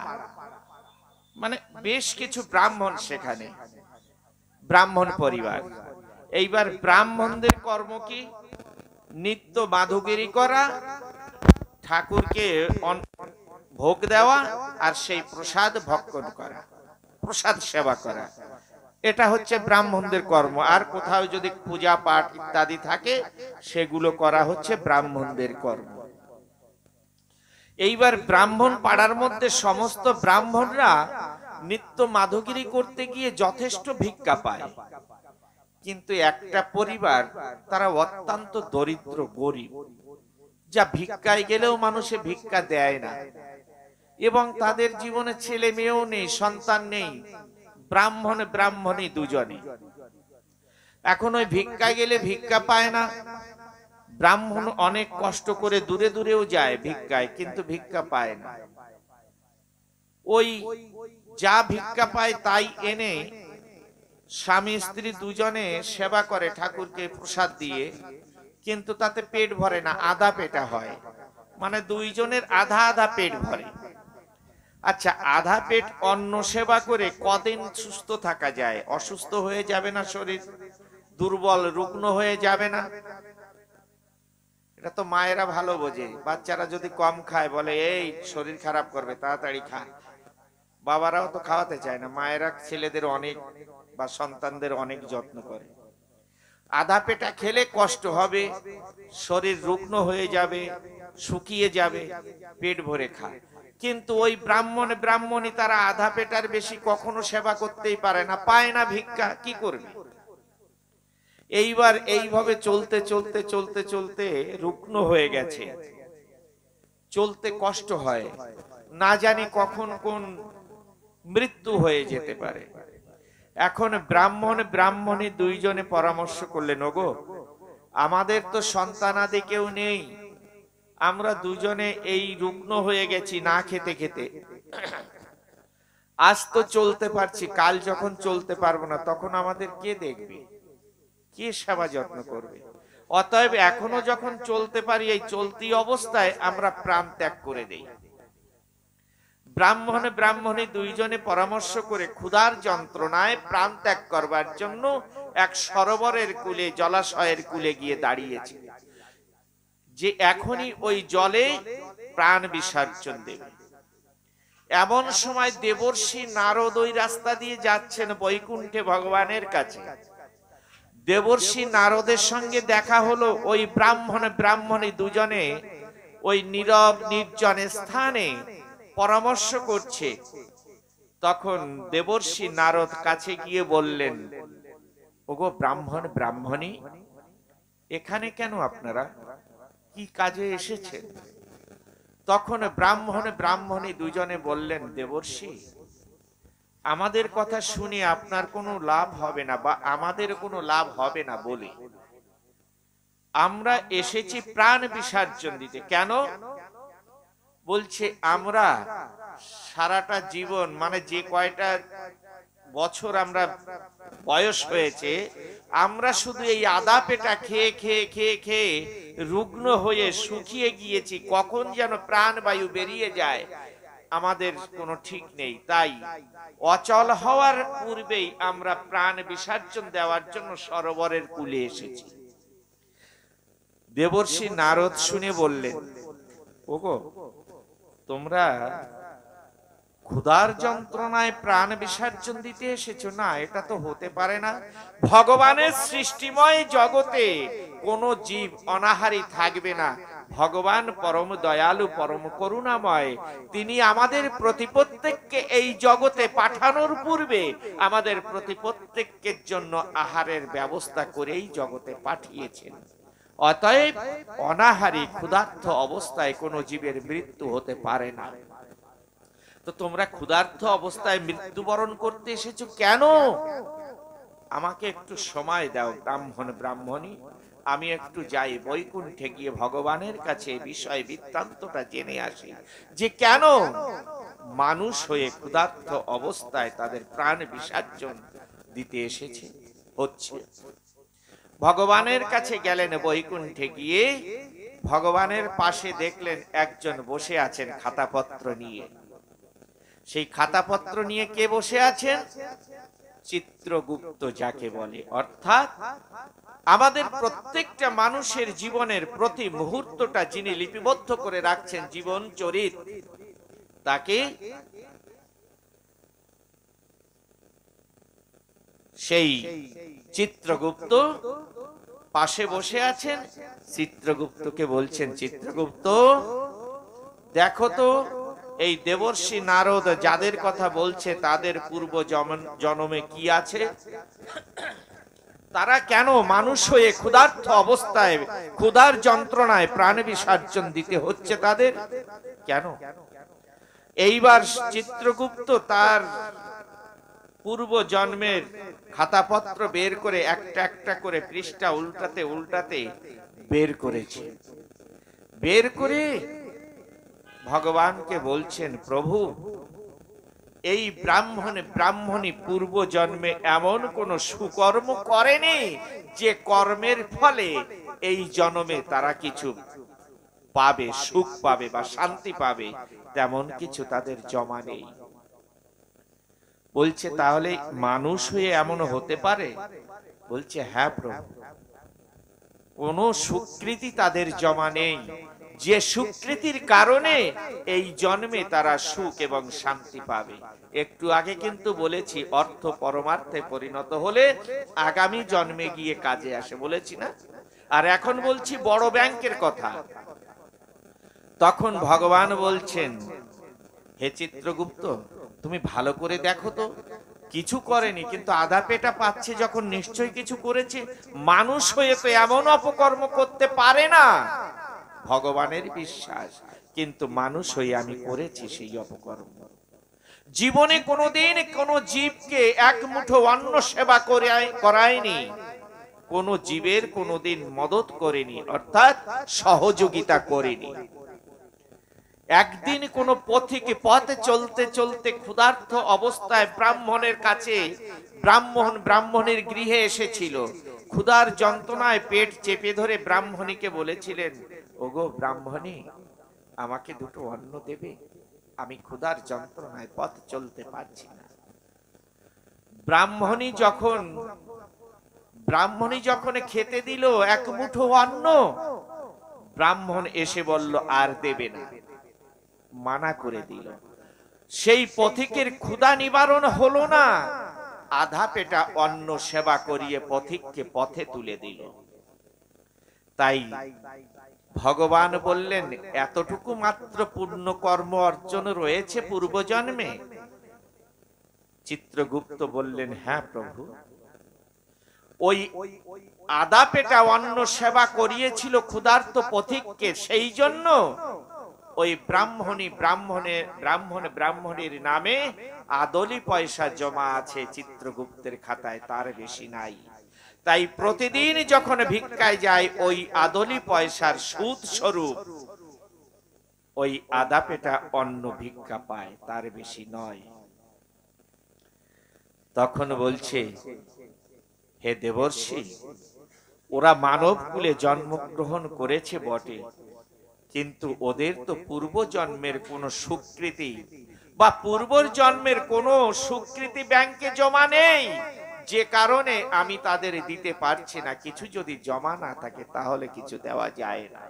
মানে বেশ কিছু ব্রাহ্মণ সেখানে, ব্রাহ্মণ পরিবার। এইবার ব্রাহ্মণদের কর্ম কি? নিত্য মাধুগিরি করা, ঠাকুরকে ভোগ দেওয়া, আর সেই প্রসাদ ভক্ষণ করা, প্রসাদ সেবা করা। এটা হচ্ছে ব্রাহ্মণদের কর্ম। আর কোথাও যদি পূজা পাঠ ইত্যাদি থাকে, সেগুলো করা হচ্ছে ব্রাহ্মণদের কর্ম। এইবার ব্রাহ্মণ পাড়ার মধ্যে সমস্ত ব্রাহ্মণরা নিত্য মাধুগিরি করতে গিয়ে যথেষ্ট ভিক্ষা পায়। কিন্তু একটা পরিবার, তারা অত্যন্ত দরিদ্র, গরিব, যা ভিক্ষায় গেলেও মানুষে ভিক্ষা দেয় না, এবং তাদের জীবনে ছেলে মেয়েও নেই, সন্তান নেই, ব্রাহ্মণ ব্রাহ্মণী দুজনে। এখন ওই ভিক্ষায় গেলে ভিক্ষা পায় না। ব্রাহ্মণ অনেক কষ্ট করে দূরে দূরেও যায় ভিক্ষায়, কিন্তু ভিক্ষা পায় না। ওই যা ভিক্ষা পায় তাই এনে স্বামী স্ত্রী দুজনে সেবা করে ঠাকুরকে প্রসাদ দিয়ে, কিন্তু তাতে পেট ভরে না, আধা পেটা হয়, মানে দুইজনের আধা আধা পেট ভরে। আচ্ছা, আধা পেট অন্ন সেবা করে কদিন সুস্থ থাকা যায়? অসুস্থ হয়ে যাবে না শরীর? দুর্বল রুগ্ন হয়ে যাবে না? এটা তো মায়েরা ভালো বোঝে। বাচ্চারা যদি কম খায়, বলে এই শরীর খারাপ করবে, তাড়াতাড়ি খা। বাবারাও তো খাওয়াতে চায় না, মায়েরা ছেলেদের অনেক বা সন্তানদের অনেক যত্ন করে। আধা পেটা খেলে কষ্ট হবে, শরীর রুগ্ন হয়ে যাবে, শুকিয়ে যাবে, পেট ভরে খায়। কিন্তু ওই ব্রাহ্মণ ব্রাহ্মণী তারা আধা পেটার বেশি কখনো সেবা করতেই পারে না, পায় না ভিক্ষা, কি করবে? এইবার এইভাবে চলতে চলতে চলতে চলতে রুগ্ন হয়ে গেছে, চলতে কষ্ট হয়, না জানি কখন কোন মৃত্যু হয়ে যেতে পারে। এখন ব্রাহ্মণ ব্রাহ্মণী দুইজনে পরামর্শ করলেন, ওগো, আমাদের তো সন্তানাদি কেউ নেই, আমরা দুজনে এই রুগ্ন হয়ে গেছি না খেতে খেতে, আজ তো চলতে পারছি, কাল যখন চলতে পারবো না, তখন আমাদের কে দেখবে, কে সেবা যত্ন করবে? অতএব এখনো যখন চলতে পারি, এই চলতি অবস্থায় আমরা প্রাণ ত্যাগ করে দেই। ব্রাহ্মণ ব্রাহ্মণী দুইজনে পরামর্শ করে ক্ষুধার যন্ত্রণায় প্রাণ ত্যাগ করবার জন্য এক সরোবরের কূলে, জলাশয়ের কূলে গিয়ে দাঁড়িয়েছে, যে এখনই ওই জলে প্রাণ বিসর্জন দেবে। এমন সময় দেবর্ষি নারদ ওই রাস্তা দিয়ে যাচ্ছেন বৈকুণ্ঠে ভগবানের কাছে। দেবর্ষি নারদের সঙ্গে দেখা হলো। ওই ব্রাহ্মণ ব্রাহ্মণী দুজনে ওই নীরব নির্জন স্থানে পরামর্শ করছে। তখন দেবর্ষি নারদ কাছে গিয়ে বললেন, ওগো ব্রাহ্মণ ব্রাহ্মণী, এখানে কেন আপনারা, কি কাজে এসেছেন? তখন ব্রাহ্মণ ব্রাহ্মণী দুজনে বললেন, দেবর্ষি, আমাদের কথা শুনে আপনার কোনো লাভ হবে না, বা আমাদের কোনো লাভ হবে না বলে আমরা এসেছি প্রাণ বিসর্জন দিতে। কেন? বলছে, আমরা সারাটা জীবন মানে যে কয়টা বছর আমরা বয়স হয়েছে, আমরা শুধু এই আদা পেটা খেয়ে খেয়ে খেয়ে খেয়ে রুগ্ন হয়ে শুকিয়ে গিয়েছি। কখন যেন প্রাণবায়ু বেরিয়ে যায় আমাদের কোনো ঠিক নেই। তাই অচল হওয়ার পূর্বেই আমরা প্রাণ বিসর্জন দেওয়ার জন্য সরোবরের কূলে এসেছি। দেবর্ষি নারদ শুনে বললেন, ওগো তোমরা ক্ষুধার যন্ত্রণায় প্রাণ বিসর্জন দিতে এসেছো? না, এটা তো হতে পারে না। ভগবানের সৃষ্টিময় জগতে কোনো জীব অনাহারী থাকবে না। ভগবান পরম দয়ালু, পরম করুণাময়। তিনি আমাদের প্রতিপ্রত্যেককে এই জগতে পাঠানোর পূর্বে আমাদের প্রতিপ্রত্যেকের জন্য আহারের ব্যবস্থা করেই জগতে পাঠিয়েছেন। অতএব অনাহারী ক্ষুধার্ত অবস্থায় কোনো জীবের মৃত্যু হতে পারে না। তো তোমরা ক্ষুধার্ত অবস্থায় মৃত্যুবরণ করতে এসেছো কেন? আমাকে একটু সময় দাও ব্রাহ্মণ ব্রাহ্মণী, আমি একটু যাই বৈকুণ্ঠে গিয়ে ভগবানের কাছে বিষয় বৃত্তান্তটা জেনে আসি যে কেন মানুষ হয়ে ক্ষুধার্ত অবস্থায় তাদের প্রাণ বিসর্জন দিতে এসেছে হচ্ছে। ভগবানের কাছে গেলেন, বৈকুণ্ঠে গিয়ে ভগবানের পাশে দেখলেন একজন বসে আছেন খাতাপত্র নিয়ে। সেই খাতাপত্র নিয়ে কে বসে আছেন? চিত্রগুপ্ত যাকে বলে। অর্থাৎ আমাদের প্রত্যেকটা মানুষের জীবনের প্রতি মুহূর্তটা যিনি লিপিবদ্ধ করে রাখছেন, জীবন চরিত, তাকে সেই চিত্রগুপ্ত পাশে বসে আছেন। চিত্রগুপ্তকে বলছেন, চিত্রগুপ্ত দেখো তো এই দেবর্ষি নারদ যাদের কথা বলছে তাদের পূর্ব জন্মে কি আছে? তারা কেন মানুষ হয়ে ক্ষুধার্ত অবস্থায় ক্ষুধার যন্ত্রণায় প্রাণ বিসর্জন দিতে হচ্ছে তাদের? কেন? এইবার চিত্রগুপ্ত তার পূর্ব জন্মের খাতাপত্র বের করে একটা একটা করে পৃষ্ঠা উল্টাতে উল্টাতে বের করেছে। বের করে ভগবানকে বলছেন, প্রভু এই ব্রাহ্মণী পূর্ব জন্মে এমন কোন সুকর্ম করেনি যে কর্মের ফলে এই জন্মে তারা কিছু পাবে, সুখ পাবে বা শান্তি পাবে, তেমন কিছু তাদের জমা নেই। বলছে তাহলে মানুষ হয়ে এমন হতে পারে? বলছে হ্যাঁ প্রভু, কোন সুকৃতি তাদের জমা নেই যে সুকৃতির কারণে এই জন্মে তারা সুখ এবং শান্তি পাবে। একটু আগে কিন্তু বলেছি অর্থ পরমার্থে পরিণত হলে আগামী জন্মে গিয়ে কাজে আসে, বলেছি না? আর এখন বলছি বড় ব্যাংকের কথা। তখন ভগবান বলছেন, হে চিত্রগুপ্ত তুমি ভালো করে দেখো তো, কিছু করেনি কিন্তু আধা পেটা পাচ্ছে যখন নিশ্চয়ই কিছু করেছে। মানুষ হয়ে তো এমন অপকর্ম করতে পারে না, ভগবানের বিশ্বাস, কিন্তু মানুষ হয়ে আমি করেছি সেই অপকর্ম। জীবনে কোনোদিন কোন জীবকে এক মুঠো অন্ন সেবা করায়নি, কোন জীবের কোনোদিন মদত করেনি, অর্থাৎ সহযোগিতা করেনি। একদিন কোন পথিকে পথে চলতে চলতে ক্ষুধার্ত অবস্থায় ব্রাহ্মণের কাছে ব্রাহ্মণের গৃহে এসেছিল। ক্ষুধার যন্ত্রণায় পেট চেপে ধরে ব্রাহ্মণীকে বলেছিলেন, ওগো ব্রাহ্মণী আমাকে দুটো অন্ন দেবে, আমি ক্ষুধার যন্ত্রণায় পথ চলতে পারছি না। ব্রাহ্মণী যখন খেতে দিল এক মুঠো অন্ন, ব্রাহ্মণ এসে বলল আর দেবে না, মানা করে দিল। সেই পথিকের ক্ষুধা নিবারণ হলো না, আধা পেটা অন্ন সেবা করিয়ে পথিককে পথে তুলে দিল। তাই ভগবান বললেন, এতটুকু মাত্র পুণ্য কর্ম অর্জন রয়েছে পূর্বজন্মে? চিত্রগুপ্ত বললেন, হ্যাঁ প্রভু, ওই আধা পেটা অন্ন সেবা করিয়েছিল ক্ষুধার্ত পথিককে, সেই জন্য ওই ব্রাহ্মণের নামে আদলি পয়সা জমা আছে চিত্রগুপ্তের খাতায়, তার বেশি নাই। তাই প্রতিদিন যখন ভিক্ষায় যায় ওই আদলি পয়সার সুদ স্বরূপ ওই আধা পেটা অন্ন ভিক্ষা পায়, তার বেশি নয়। তখন বলছে, হে দেবর্ষি, ওরা মানব কুলে জন্মগ্রহণ করেছে বটে, কিন্তু ওদের তো পূর্ব জন্মের কোন স্বীকৃতি বা পূর্বর জন্মের কোন স্বীকৃতি ব্যাংকে জমা নেই, যে কারণে আমি তাদের দিতে পারছি না। কিছু যদি জমা না থাকে তাহলে কিছু দেওয়া যায় না।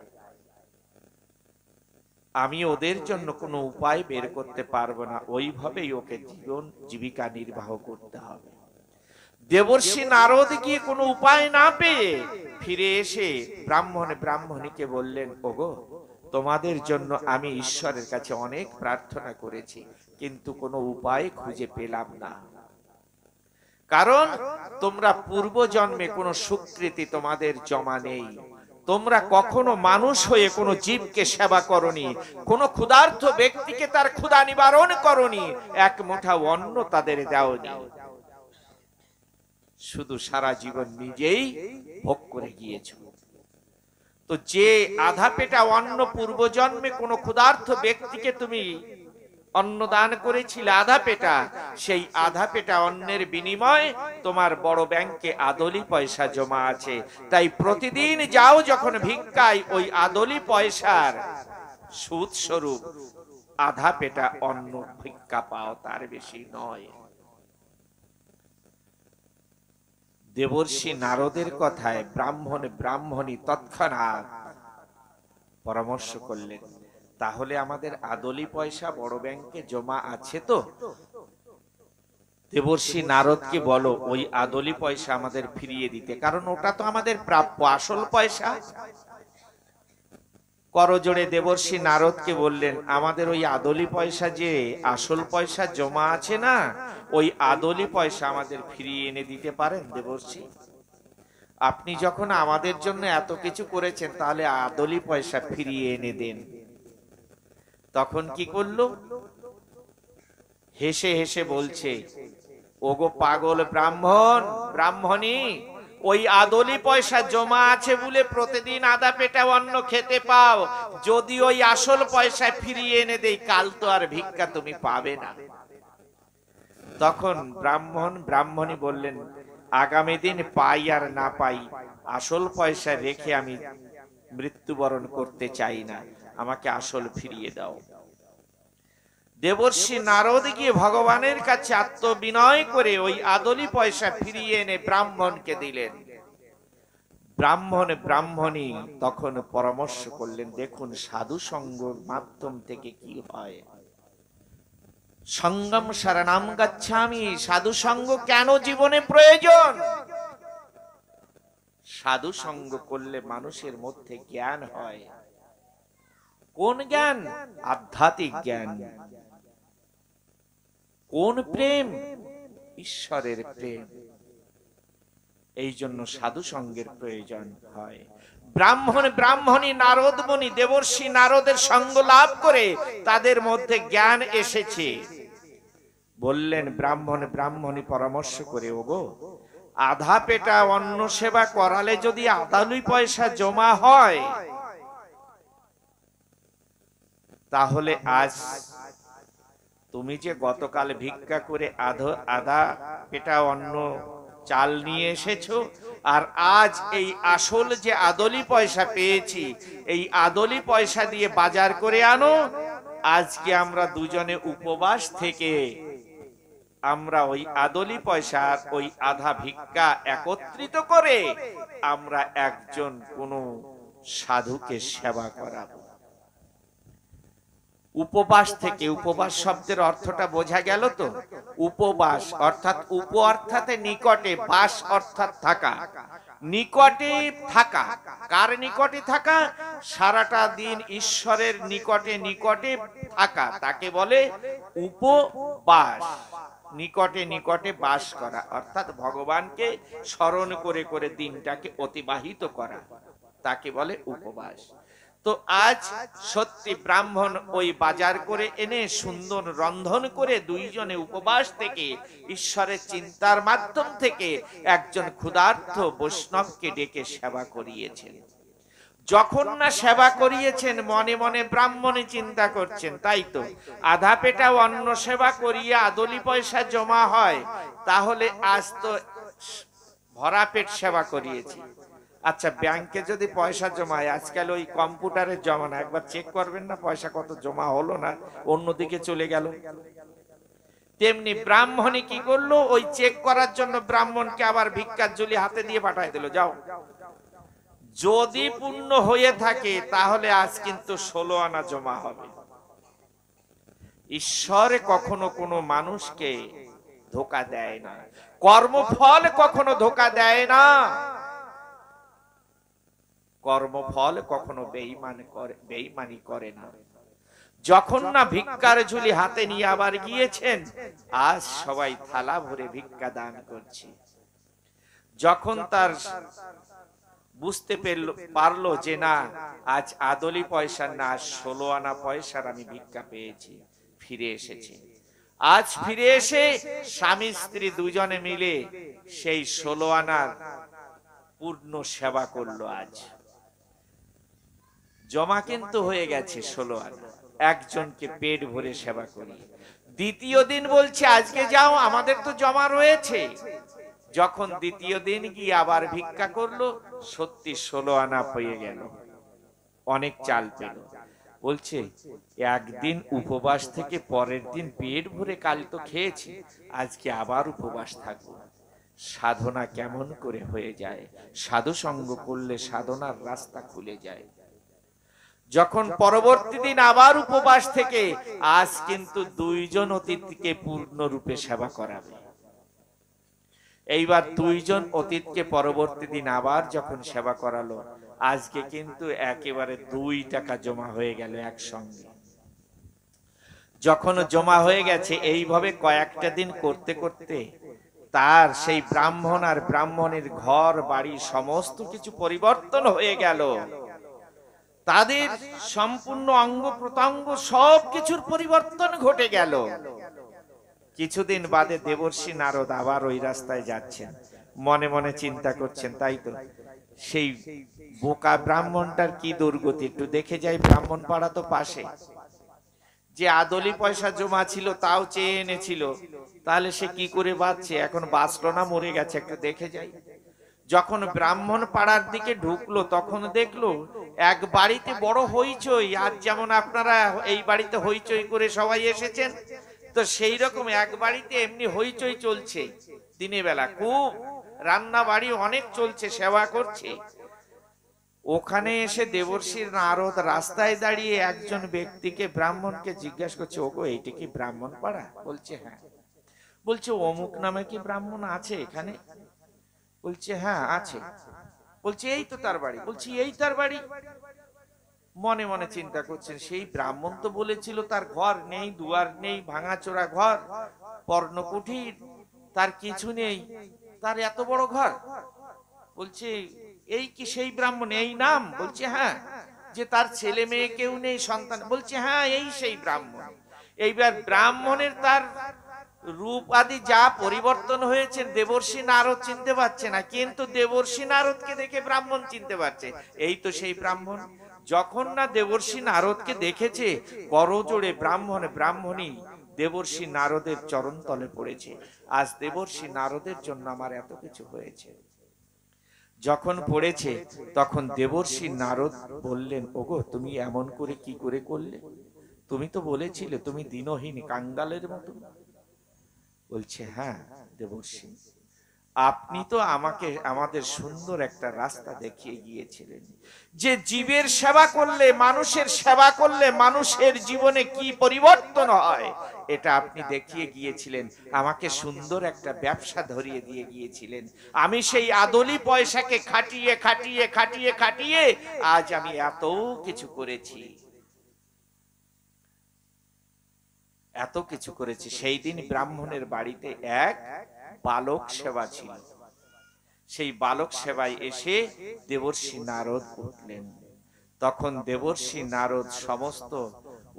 আমি ওদের জন্য কোনো উপায় বের করতে পারবো না, ওইভাবেই ওকে জীবন জীবিকা নির্বাহ করতে হবে। দেবর্ষি নারদ গিয়ে কোনো উপায় না পেয়ে ফিরে এসে ব্রাহ্মণীকে বললেন, ওগো, তোমাদের জন্য আমি ঈশ্বরের কাছে অনেক প্রার্থনা করেছি, কিন্তু কোনো উপায় খুঁজে পেলাম না। কারণ তোমরা পূর্ব জন্মে কোনো স্বীকৃতি তোমাদের জমা নেই। তোমরা কখনো মানুষ হয়ে কোনো জীবকে সেবা করনি, কোনো ক্ষুধার্ত ব্যক্তিকে তার ক্ষুধা নিবারণ করনি, এক মুঠা অন্ন তাদের দাওনি, শুধু সারা জীবন নিজেই ভোগ করে গিয়েছো। তো যে আধা পেটা অন্ন পূর্ব জন্মে কোনো ক্ষুধার্ত ব্যক্তিকে তুমি অন্ন দান করেছিলে আধা পেটা, সেই আধা পেটা অন্নের বিনিময়ে তোমার বড় ব্যাংকে আদলি পয়সা জমা আছে। তাই প্রতিদিন যাও যখন ভিক্ষায়, ওই আদলি পয়সার সুদ স্বরূপ আধা পেটা অন্ন ভিক্ষা পাও, তার বেশি নয়। দেবর্ষি নারদের কথায় ব্রাহ্মণী তৎক্ষণাৎ পরামর্শ করলেন, তাহলে আমাদের আদলি পয়সা বড় ব্যাংকে জমা আছে তো? দেবর্ষি নারদকে বলো ওই আদলি পয়সা আমাদের ফিরিয়ে দিতে, কারণ ওটা তো আমাদের প্রাপ্য, আসল পয়সা। করজোড়ে দেবর্ষি নারদকে বললেন, আমাদের ওই আদলি পয়সা, যে আসল পয়সা জমা আছে না, ওই আদলি পয়সা আমাদের ফিরিয়ে এনে দিতে পারেন দেবর্ষি? আপনি যখন আমাদের জন্য এত কিছু করেছেন, তাহলে আদলি পয়সা ফিরিয়ে এনে দেন। তখন কি করলো? হেসে হেসে বলছে, ওগো পাগল ব্রাহ্মণী, ওই আদলি পয়সা জমা আছে বলে প্রতিদিন আধা পেটা অন্ন খেতে পাও, যদি ওই আসল পয়সা ফিরিয়ে এনে দেই, কাল তো আর ভিক্ষা তুমি পাবে না। তখন ব্রাহ্মণী বললেন, আগামী দিন পাই আর না পাই, আসল পয়সা রেখে আমি মৃত্যুবরণ করতে চাই না, আমাকে আসল ফিরিয়ে দাও। দেবর্ষি নারদ গিয়ে ভগবানের কাছে আত্মবিনয় করে ওই আদলি পয়সা ফিরিয়ে এনে ব্রাহ্মণকে দিলেন। ব্রাহ্মণী তখন পরামর্শ করলেন, দেখুন সাধু সঙ্গের মাধ্যম থেকে কি হয়। সঙ্গম শরণাম গচ্ছামি, সাধু সঙ্গ কেন জীবনে প্রয়োজন? সাধু সঙ্গ করলে মানুষের মধ্যে জ্ঞান হয়। কোন জ্ঞান? আধ্যাত্মিক জ্ঞান। কোন প্রেম? ঈশ্বরের প্রেম। এই জন্য সাধু সঙ্গের প্রয়োজন হয়। ব্রাহ্মণী নারদ মুনি দেবর্ষি নারদের সঙ্গ লাভ করে তাদের মধ্যে জ্ঞান এসেছে। বললেন ব্রাহ্মণী পরামর্শ করে, ওগো, আধা পেটা অন্ন সেবা করালে যদি আদালি পয়সা জমা হয়, তাহলে আজ তুমি যে গতকাল ভিক্ষা করে আধা পেটা অন্ন চাল নিয়ে এসেছো, আর আজ এই আসল যে আদলি পয়সা পেয়েছি, এই আদলি পয়সা দিয়ে বাজার করে আনো। আজকে আমরা দুজনে উপবাস থেকে আমরা ওই আদলি পয়সা ওই আধা ভিক্ষা একত্রিত করে আমরা একজন কোন সাধুকে সেবা করাবো। উপবাস থেকে, উপবাস শব্দের অর্থটা বোঝা গেল তো? উপবাস অর্থাৎ অর্থাৎ নিকটে, বাস অর্থাৎ থাকা, নিকটে থাকা। কার নিকটে থাকা? সারাটা দিন ঈশ্বরের নিকটে থাকা, তাকে বলে উপবাস। নিকটে বাস করা অর্থাৎ ভগবানকে স্মরণ করে করে দিনটাকে অতিবাহিত করা, তাকে বলে উপবাস। তো আজ সত্যি ব্রাহ্মণ ওই বাজার করে এনে সুন্দর রন্ধন করে দুইজনে উপবাস থেকে ঈশ্বরের চিন্তার মাধ্যম থেকে একজন ক্ষুধার্ত বৈষ্ণবকে ডেকে সেবা করিয়েছেন। যখন না সেবা করিয়েছেন মনে মনে ব্রাহ্মণে চিন্তা করছেন, তাই তো আধা পেটা অন্ন সেবা করিয়ে আদলি পয়সা জমা হয়, তাহলে আজ তো ভরা পেট সেবা করিয়েছি। আচ্ছা, ব্যাংকে যদি পয়সা জমায়, আজকাল ওই কম্পিউটারের জমানা, একবার চেক করবেন না পয়সা কত জমা হলো না অন্যদিকে চলে গেল। তেমনি ব্রাহ্মণে কি করলো, ওই চেক করার জন্য ব্রাহ্মণকে আবার ভিক্ষার ঝুলি হাতে দিয়ে পাঠায় দিল, যাও। যদি পূর্ণ হয়ে থাকে তাহলে আজ কিন্তু 16 আনা জমা হবে। ঈশ্বরে কখনো কোনো মানুষকে ধোকা দেয় না, কর্মফল কখনো ধোকা দেয় না, কর্মফল কখনো বেঈমানি করে না। যখন না ভিক্ষার ঝুলি হাতে নিয়ে আবার গিয়েছেন, আজ সবাই থালা ভরে ভিক্ষা দান করছে। যখন তার বুঝতে পারলো যে না, আজ আদলি পয়সা না, 16 আনা পয়সার আমি ভিক্ষা পেয়েছি, ফিরে এসেছি। আজ ফিরে এসে স্বামী স্ত্রী দুজনে মিলে সেই 16 আনার পূর্ণ সেবা করলো। আজ জমা কিন্তু হয়ে গেছে 16 আনা, একজনকে পেট ভরে সেবা করি। দ্বিতীয় দিন বলছে আজকে যাও, আমাদের তো জমা রয়েছে। যখন দ্বিতীয় দিন গিয়ে আবার ভিক্ষা করলো, সত্যি 16 আনা পেয়ে গেল, অনেক চাল পেল। বলছে একদিন উপবাস থেকে পরের দিন পেট ভরে কাল তো খেয়েছি, আজকে আবার উপবাস থাকবো। সাধনা কেমন করে হয়ে যায়, সাধু সঙ্গ করলে সাধনার রাস্তা খুলে যায়। যখন পরবর্তী দিন আবার উপবাস থেকে, আজ কিন্তু 2 জন অতিথিকে পূর্ণরূপে সেবা করাবে। এইবার 2 জন অতিথিকে পরবর্তী দিন আবার যখন সেবা করালো, আজকে কিন্তু একেবারে 2 টাকা জমা হয়ে গেল একসঙ্গে। যখন জমা হয়ে গেছে, এইভাবে কয়েকটা দিন করতে করতে তার সেই ব্রাহ্মণ আর ব্রাহ্মণের ঘর বাড়ি সমস্ত কিছু পরিবর্তন হয়ে গেল। তাদের সম্পূর্ণ অঙ্গ প্রত্যঙ্গ সবকিছুর পরিবর্তন ঘটে গেল। কিছুদিন বাদে দেবর্ষি নারদ আবার ওই রাস্তায় যাচ্ছেন, মনে মনে চিন্তা করছেন, তাই তো সেই বোকা ব্রাহ্মণটার কি দুর্গতি, একটু দেখে যাই। ব্রাহ্মণ পাড়া তো পাশে, যে আদলি পয়সা জমা ছিল তাও চেয়ে এনেছিল, তাহলে সে কি করে বাঁচছে, এখন বাঁচলো না মরে গেছে, একটু দেখে যাই। যখন ব্রাহ্মণ পাড়ার দিকে ঢুকলো, তখন দেখলো এক বাড়িতে বড় হইচই। আজ যেমন আপনারা এই বাড়িতে হইচই করে সবাই এসেছেন, তো সেই রকম এক বাড়িতে এমনি হইচই চলছে। দিনের বেলা খুব রান্না বাড়ি অনেক চলছে, সেবা করছে। ওখানে এসে দেবর্ষি নারদ রাস্তায় দাঁড়িয়ে একজন ব্যক্তিকে, ব্রাহ্মণকে জিজ্ঞাসা করছে, ওগো এইটা কি ব্রাহ্মণ পাড়া? বলছে হ্যাঁ। বলছে অমুক নামে কি ব্রাহ্মণ আছে এখানে? বলছে হ্যাঁ আছে। বলছে এই তো তার বাড়ি। বলছি এই তার বাড়ি। মনে মনে চিন্তা করছেন, সেই ব্রাহ্মণ তো বলেছিল তার ঘর নেই, দুয়ার নেই, ভাঙাচোরা ঘর, পর্ণকুঠির, তার কিছু নেই, তার এত বড় ঘর। বলছে এই কি সেই ব্রাহ্মণ, এই নাম? বলছে হ্যাঁ। যে তার ছেলে মেয়ে কেউ নেই, সন্তান? বলছে হ্যাঁ, এই সেই ব্রাহ্মণ। এইবার ব্রাহ্মণের তার রূপ আদি যা পরিবর্তন হয়েছে, দেবর্ষি নারদ চিনতে পারছে না, কিন্তু দেবর্ষি নারদকে দেখে ব্রাহ্মণ চিনতে পারছে, এই তো সেই ব্রাহ্মণ। যখন না দেবর্ষি নারদকে দেখেছে, করজোড়ে ব্রাহ্মণী দেবর্ষি নারদের চরণ তলে পড়েছে। আজ দেবর্ষি নারদের জন্য আমার এত কিছু হয়েছে। যখন পড়েছে, তখন দেবর্ষি নারদ বললেন, ওগো তুমি এমন করে কি করে করলে? তুমি তো বলেছিলে তুমি দিনহীন কাঙ্গালের মতো। বলছে হ্যাঁ দেবর্ষি, আপনি তো আমাকে আমাদের সুন্দর একটা রাস্তা দেখিয়ে গিয়েছিলেন, যে জীবের সেবা করলে, মানুষের সেবা করলে মানুষের জীবনে কি পরিবর্তন হয়, এটা আপনি দেখিয়ে গিয়েছিলেন। আমাকে সুন্দর একটা ব্যবসা ধরিয়ে দিয়ে গিয়েছিলেন। আমি সেই আদলি পয়সাকে খাটিয়ে খাটিয়ে খাটিয়ে খাটিয়ে আজ আমি এত কিছু করেছি, এত কিছু করেছি। সেই দিন ব্রাহ্মণের বাড়িতে এক বালক সেবা ছিল। সেই বালক সেবায় এসে দেবর্ষি নারদ উঠলেন। তখন দেবর্ষি নারদ সমস্ত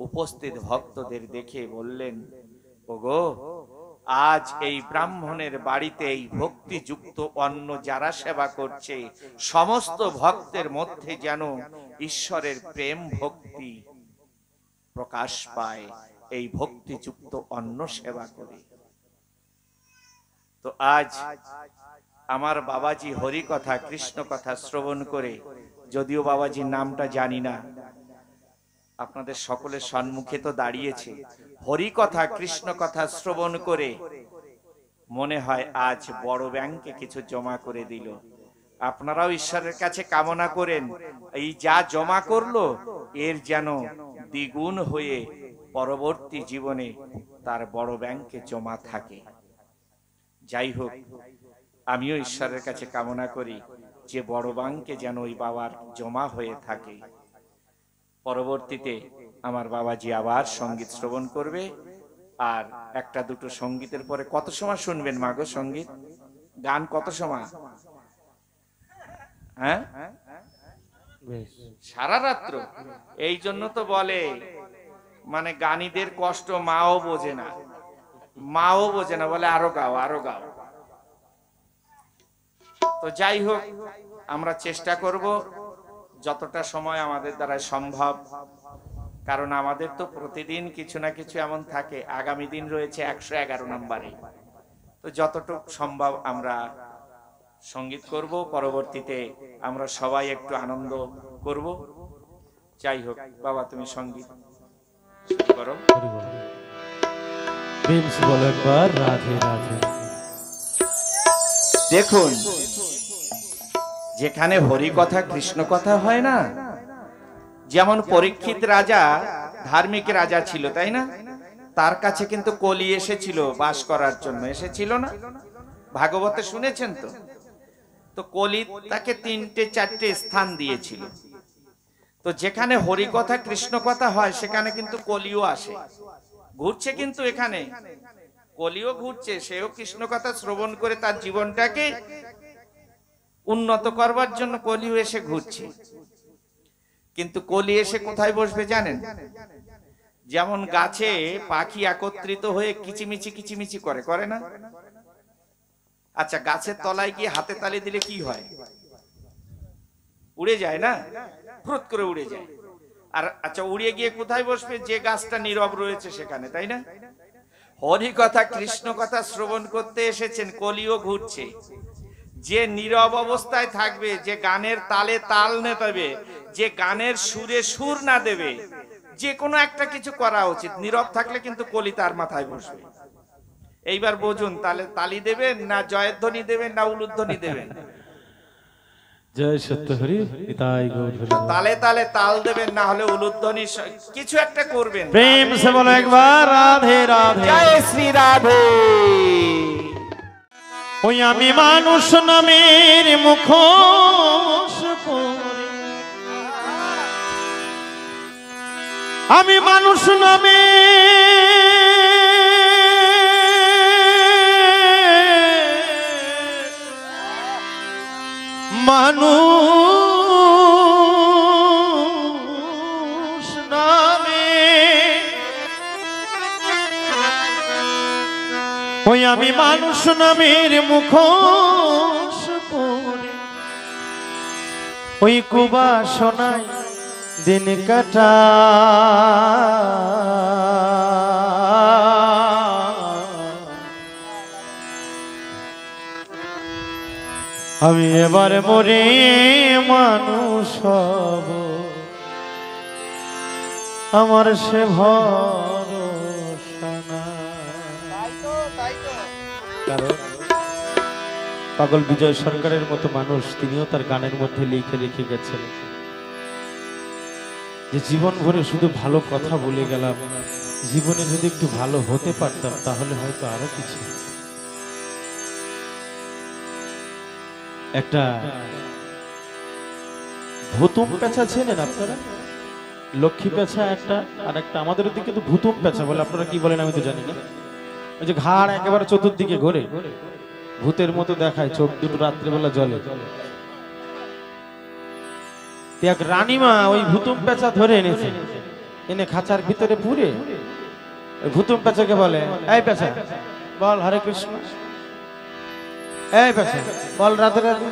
উপস্থিত ভক্তদের দেখে বললেন, ওগো আজ এই ব্রাহ্মণের বাড়িতে এই ভক্তিযুক্ত অন্ন যারা সেবা করছে, সমস্ত ভক্তের মধ্যে যেন ঈশ্বরের প্রেম ভক্তি প্রকাশ পায় এই ভক্তিযুক্ত অন্ন সেবা করে। তো আজ আমার বাবাজি হরি কথা কৃষ্ণ কথা শ্রবণ করে, যদিও বাবাজির নামটা জানি না, আপনাদের সকলের সম্মুখে তো দাঁড়িয়েছে, হরি কথা কৃষ্ণ কথা শ্রবণ করে মনে হয় আজ বড় ব্যাংকে কিছু জমা করে দিল। আপনারাও ঈশ্বরের কাছে কামনা করেন এই যা জমা করলো এর যেন দ্বিগুণ হয়ে পরবর্তী জীবনে তার বড় ব্যাংকে জমা থাকে। যাই হোক, আমিও ঈশ্বরের কাছে কামনা করি যে বড় ব্যাংকে যেন ওই বাবার জমা হয়ে থাকে। পরবর্তীতে আমার বাবাজি আবার সঙ্গীত শ্রবণ করবে, আর একটা দুটো সঙ্গীতের পরে কত সময় শুনবেন মাগো সঙ্গীত গান? কত সময়? হ্যাঁ, সারা রাত্র। এই জন্য তো বলে মানে গানীদের কষ্ট মাও বোঝে না, মাও বোঝে না, বলে আরো গাও আরো গাও। তো যাই হোক, আমরা চেষ্টা করব যতটা সময় আমাদের দ্বারা সম্ভব, কারণ আমাদের তো প্রতিদিন কিছু না কিছু এমন থাকে। আগামী দিন রয়েছে 111 নম্বরে, তো যতটুকু সম্ভব আমরা সঙ্গীত করব, পরবর্তীতে আমরা সবাই একটু আনন্দ করব। যাই হোক বাবা, তুমি সঙ্গীত করো। বলো একবার রাধে রাধে। দেখুন, যেখানে হরি কথা কৃষ্ণ কথা হয় না, যেমন পরীক্ষিত রাজা ধার্মিক রাজা ছিল, তাই না? তার কাছে কিন্তু কলি এসেছিল বাস করার জন্য, এসেছিল না? ভাগবতে শুনেছেন তো? তো কলি তাকে 3টে 4টে স্থান দিয়েছিল। তো যেখানে হরি কথা কৃষ্ণ কথা হয় সেখানে কিন্তু কলিও আসে, ঘুরছে। কিন্তু এখানে কলিও ঘুরছে, সেও কৃষ্ণ কথা শ্রবণ করে তার জীবনটাকে উন্নত করবার জন্য কলিও এসে ঘুরছে। কিন্তু কলি এসে কোথায় বসবে জানেন? যেমন গাছে পাখি একত্রিত হয়ে কিচিমিচি কিচিমিচি করে, করে না? আচ্ছা, গাছের তলায় গিয়ে হাতে তালি দিলে কি হয়? উড়ে যায় না? ফুরত করে উড়ে যায়। আর আচ্ছা, উড়ে গিয়ে কোথায় বসবে? যে গাছটা নীরব রয়েছে সেখানে, তাই না? হরি কথা কৃষ্ণ কথা শ্রবণ করতে এসেছেন, কলিও ঘুরছে। যে নীরব অবস্থায় থাকবে, যে গানের তালে তাল না দেবে, যে গানের সুরে সুর না দেবে, যে কোনো একটা কিছু করা উচিত। নীরব থাকলে কিন্তু কলি তার মাথায় বসবে। এইবার বুঝুন, তালে তালি দেবেন না জয়ধ্বনি দেবেন না উলুধ্বনি দেবেন? জয় সত্য হরি নিতাই গৌর হরি। তালে তালে তাল দেবেন, না হলে উলুধ্বনি কিছু একটা করবেন। প্রেম সে বলো একবার রাধে রাধে। জয় শ্রী রাধে। ওই আমি মানুষ নামের মুখোশ পরে, আমি মানুষ নামে মানুষ নামে, ওই আমি মানুষ নামের মুখোশ পরে, ওই কুবাসনায় দিন কাটা, আমি এবার মরে মানুষ হব, আমার সে ভরসা নাই। কারণ পাগল বিজয় সরকারের মতো মানুষ, তিনিও তার গানের মধ্যে লিখে রেখে গেছেন যে জীবন ভরে শুধু ভালো কথা বলে গেলাম, জীবনে যদি একটু ভালো হতে পারতাম তাহলে হয়তো আরো কিছু। একটা ভুতুম পেঁচা ছিলেন আপনারা? লক্ষ্মী পেঁচা একটা, আর একটা আমাদের দিকে তো ভুতুম পেঁচা বলে, আপনারা কি বলেন আমি তো জানি না। ওই যে ঘাড় একেবারে চতুর্দিকে ঘোরে, ভূতের মতো দেখায়, চোখ দুটো রাত্রেবেলা জ্বলে। এক রানীমা ওই ভুতুম পেঁচা ধরে এনেছে, এনে খাঁচার ভিতরে পুরে ওই ভুতুম পেঁচাকে বলে, এই পেঁচা বল হরে কৃষ্ণ। এই পেছন বল রাধে রাধে।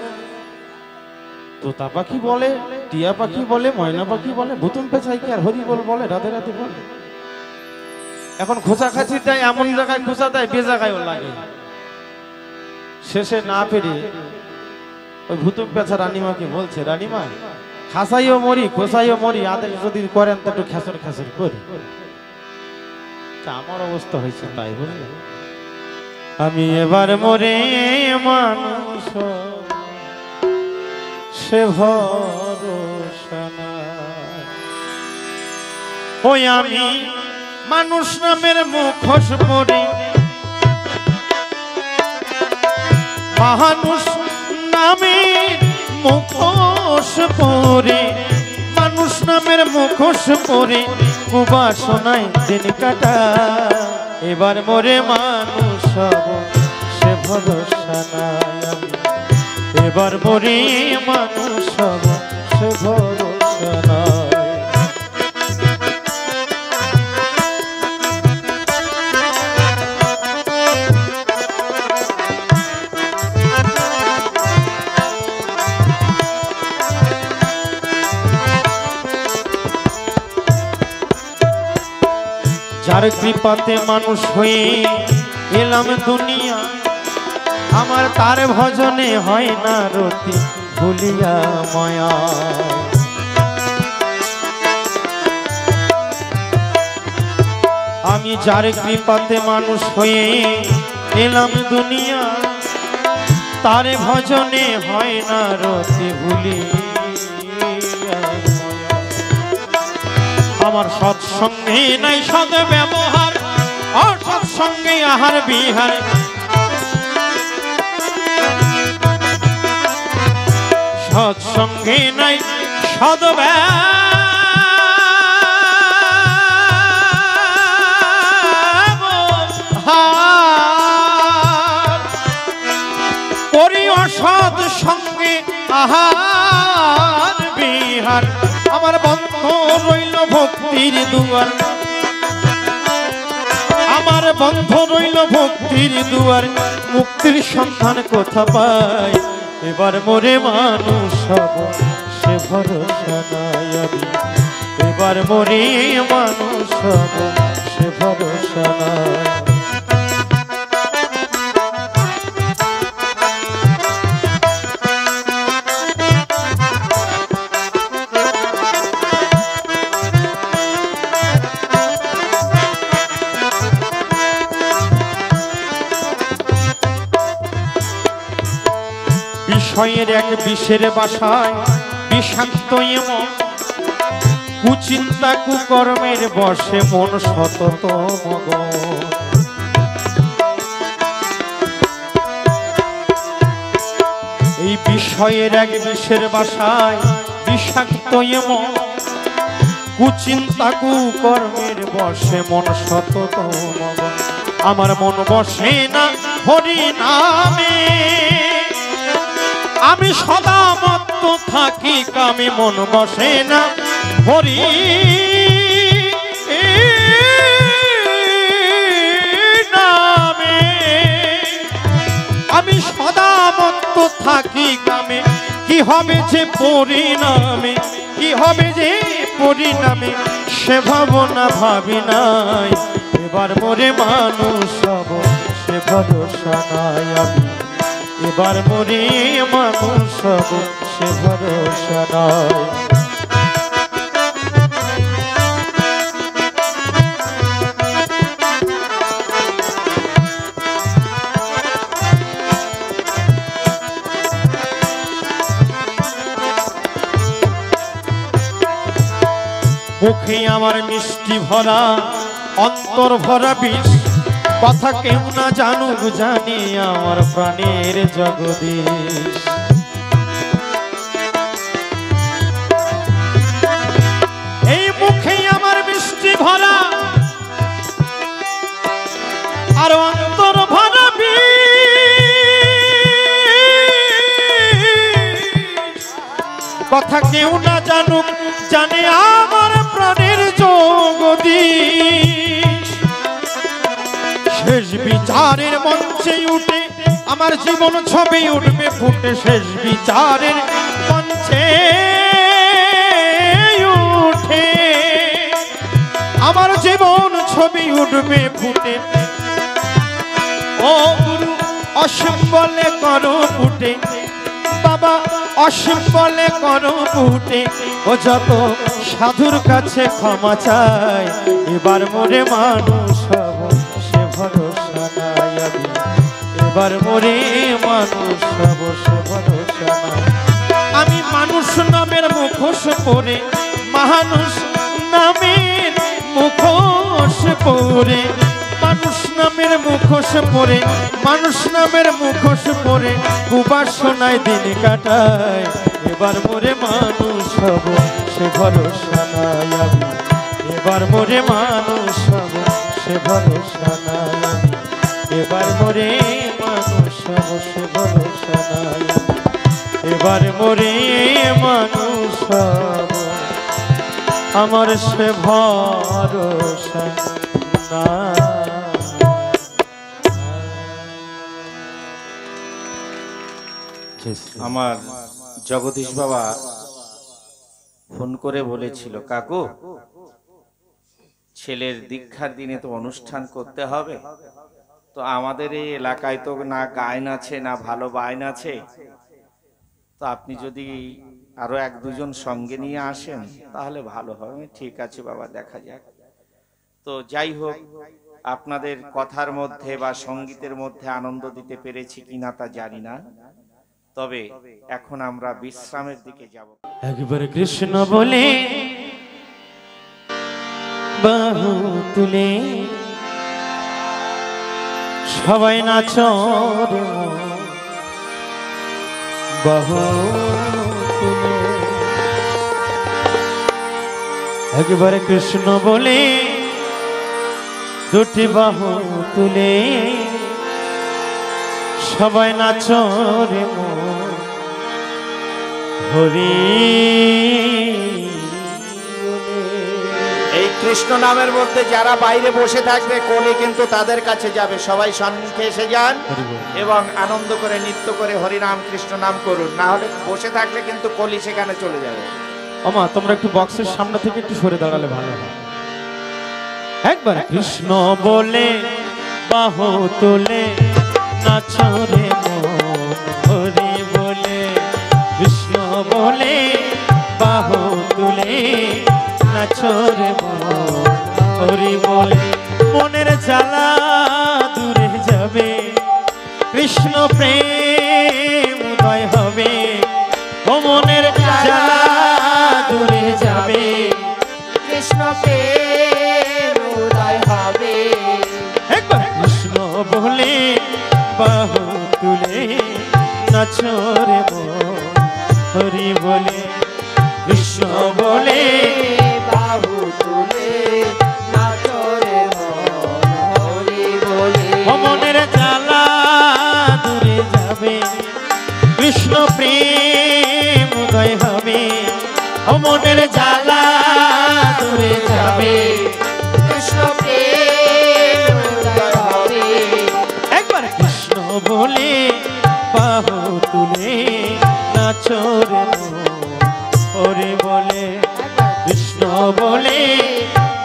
তোতা পাখি বলে, টিয়া পাখি বলে, ময়না পাখি বলে, ভুতুম পেছাই কি আর হরি বল বলে রাধে রাধে বলে। এখন খোঁচা খাচি দেয়, এমন জায়গায় খোঁচা দেয় বে জায়গায় লাগে। শেষে না পেরে ওই ভুতুম পেছা রানীমাকে বলছে, রানীমা খাসাইও মরি খোসাইও মরি, আদেশ যদি করেন তো একটু খেসর খেসর করি। আমার অবস্থা হয়েছে তাই বুঝলি। আমি এবার মরে মানুষ সে ভরসা নাই। ওই আমি মানুষ নামের মুখোশ পরে, মানুষ নামে মুখোশ পরে, মানুষ নামের মুখোশ পরে উপাসনায় দিন কাটা। এবার মরে মানুষ হব সে ভরসা নাই। আমি এবার মরে মানুষ হব সে ভরসা নাই। যার কৃপাতে মানুষ হয়ে এলাম দুনিয়া, আমার তার ভজনে হয় না রতি ভুলিয়া মায়া। আমি যার কৃপাতে মানুষ হয়ে এলাম দুনিয়া, তার ভজনে হয় না রতি ভুলিয়া। আমার সৎসঙ্গে নাই সদ ব্যবহার, অসৎসঙ্গে আহার বিহার। সৎসঙ্গে নাই সদ ব্যবহার, করি অসৎ সঙ্গে আহার বিহার। আমার বন্ধ রইল ভক্তির দুয়ার, আমার বন্ধ রইল ভক্তির দুয়ার। মুক্তির সন্ধান কোথা পাই? এবার মরে মানুষ হব সে ভরসা নাই। আমি এবার মরে মানুষ হব সে ভরসা নাই। বিষয়ের এক বিষের বাসায় বিষাক্ত এমন, কুচিন্তা কুকর্মের বসে মন সতত মগন। এই বিষয়ের এক বিষের বাসায় বিষাক্ত এমন, কুচিন্তা কুকর্মের বসে মন সতত মগন। আমার মন বসে না হরি নামে, আমি সদা মত্ত থাকি কামে। মন বসে না হরি নামে, আমি সদা মত্ত থাকি কামে। কি হবে যে পরিণামে, কি হবে যে পরিণামে, সে ভাবনা ভাবি নাই। এবার মরে মানুষ হব সে ভরসা নাই। আমি এবার মরে মানুষ হব সে ভরসা নাই। মুখে আমার মিষ্টি ভরা, অন্তর ভরা বিষ। কথা কেউ না জানুক জানি আমার প্রাণের জগদীশ। এই মুখে আমার মিষ্টি ভরা আর অন্তর ভরা বিষ। কথা কেউ না জানুক জানে আমার প্রাণের জগদীশ। শেষ বিচারের মঞ্চে উঠে আমার জীবন ছবি উঠবে ফুটে, শেষ বিচারের মঞ্চে উঠে আমার জীবন ছবি উঠবে ফুটে। ও গুরু অসীম বলে করো ফুটে, বাবা অসীম বলে করো ফুটে। ও যত সাধুর কাছে ক্ষমা চাই, এবার মোরে মানুষ হব সে ভরসা নাই আমি, এবার মোরে মানুষ হব সে ভরসা নাই। আমি মানুষ নামের মুখোশ পরে, মানুষ নামের মুখোশ পরে, মানুষ নামের মুখোশ পরে, মানুষ নামের মুখোশ পরে কুবাসনায় দিন কাটায়। এবার মোরে মানুষ হব সে ভরসা নাই আমি, এবার মোরে মানুষ হব সে ভরসা নাই আমি, এবার মোরে মানুষ হব সে ভরসা নাই আমি, এবার মোরে মানুষ হব আমার সে ভরসা নাই। আমার জগদীশ বাবা ফোন করে বলেছিল, কাকু ছেলের দীক্ষার দিনে তো অনুষ্ঠান করতে হবে, তো আমাদের এই এলাকায় তো না গায়ন আছে না ভালো বায়ন আছে, তো আপনি যদি আরো এক দুজন সঙ্গে নিয়ে আসেন তাহলে ভালো হবে। ঠিক আছে বাবা, দেখা যাক। তো যাই হোক, আপনাদের কথার মধ্যে বা সঙ্গীতের মধ্যে আনন্দ দিতে পেরেছি কিনা তা জানি না, তবে এখন আমরা বিশ্রামের দিকে যাব। একবার কৃষ্ণ বলে বাহু তুলে সবাই নাচ রে মন, বাহু তুলে। একবার কৃষ্ণ বলে দুটি বাহু তুলে সবাই নাচ রে মন, হরি। এই কৃষ্ণ নামের মধ্যে যারা বাইরে বসে থাকবে কোলে কিন্তু তাদের কাছে যাবে, সবাই সম্মুখে এসে যান এবং আনন্দ করে নৃত্য করে হরিনাম কৃষ্ণ নাম করুন, না হলে বসে থাকলে কিন্তু কলি সেখানে চলে যাবে। ওমা তোমরা একটু বক্সের সামনে থেকে একটু সরে দাঁড়ালে ভালো হয়। একবার কৃষ্ণ বলে বাহু তুলে নাচ রে মন, হরি বলে কৃষ্ণ বলে বাহু তুলে নাচ রে মন, হরি বলে। মনের জ্বালা দূরে যাবে, কৃষ্ণ প্রেম উদয় হবে। ও মনের জ্বালা দূরে যাবে, কৃষ্ণ প্রেম উদয় হবে। একবার কৃষ্ণ বলে বাহু তুলে নাচ রে মন, হরি বলে কৃষ্ণ বলে বাহু তুলে নাচ রে মন, হরি বলে। মনের জ্বালা দূরে যাবে, কৃষ্ণ প্রেম উদয় হবে। মনের জ্বালা দূরে যাবে, কৃষ্ণ প্রেম উদয় হবে। একবার কৃষ্ণ বলে বাহু তুলে নাচ রে মন, হরি বলে কৃষ্ণ বলে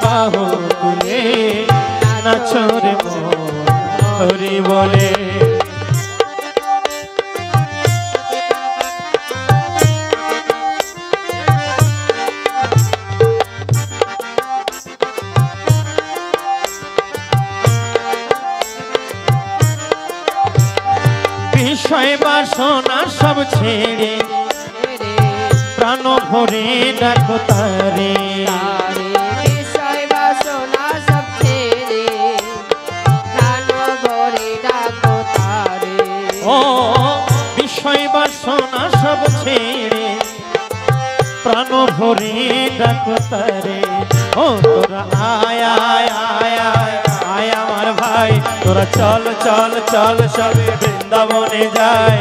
বাহু তুলে নাচ রে মন, হরি বলে। বিষয় বাসনা সব ছেড়ে প্রাণ ভরে ডাকো তারে, বিষয় বাসনা সব ছেড়ে প্রাণ ভরে ডাকো তারে। ও বিষয় বাসনা সব ছেড়ে প্রাণ ভরে ডাকো তারে। ও তোরা আয় আয় আয় আয় আয় আমার ভাই, তোরা চল চল চল সবে বৃন্দাবনে যায়।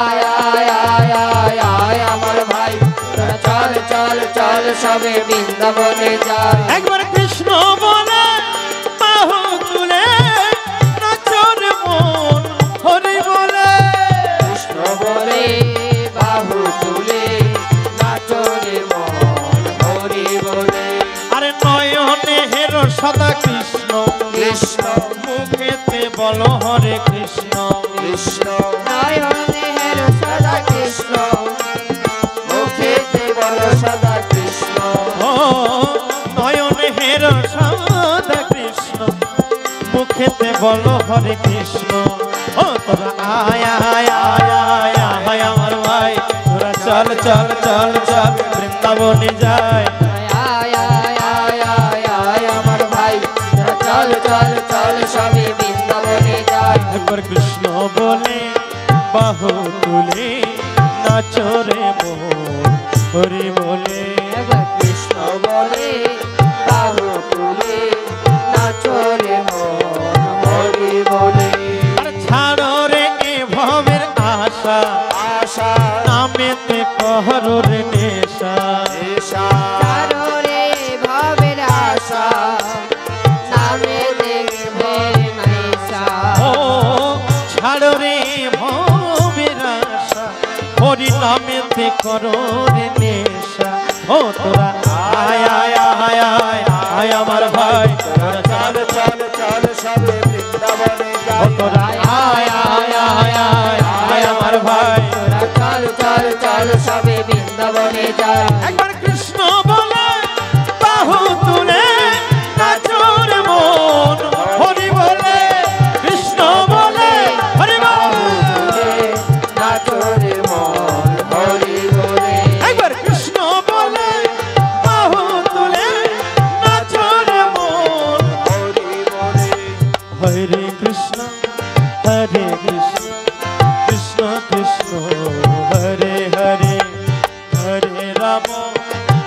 আয় আয় আয় আয় আয় আমার ভাই, তোরা চল চল চল সবে বৃন্দাবনে যায়। একবার কৃষ্ণ বলে বাহু তুলে বলো হরে কৃষ্ণ কৃষ্ণ নয়নে হেরো সদা কৃষ্ণ মুখেতে বলো সদা কৃষ্ণ ও নয়নে হের সদা কৃষ্ণ মুখেতে বলো হরে কৃষ্ণ ও তোরা আয় আয় আয় আয় আয় আমার ভাই তোরা চল চল চল চল বৃন্দাবনে যায় আয় আয় আয় আয় আয় আমার ভাই তোরা চল চল চল সবে বৃন্দাবনে যায় একবার কৃষ্ণ বলে বাহু তুলে নাচরে মোর হরি বলে এবার কৃষ্ণ বলে বাহু তুলে নাচো রে মন হরি বলে আর ছাড়ো রে এ ভবের আশা আশা নামেতে কহরো রে নেশা এশা চারো রে ভাবের আশা নামে দেখবে নাইসা ও ছাড়ো রে ভবের আশা হরি নামেতে করো রে নেশা ও তোরা আয় আয় আয় আয় আয় আমার ভাই তোরা চল চল চল সবে বৃন্দাবনে ও যাই তোরা আয় আয় আয় আয় আয় আমার ভাই তোরা চল চল চল সবে বৃন্দাবনে যায় একবার কৃষ্ণ বলে বাহু তুলে নাচোর মন হরি বলে কৃষ্ণ বলে হরি বল নাচো রে মন হরি বলে একবার কৃষ্ণ বলে বাহু তুলে নাচোর মন হরি বলে হরে কৃষ্ণ কৃষ্ণ কৃষ্ণ হরে হরে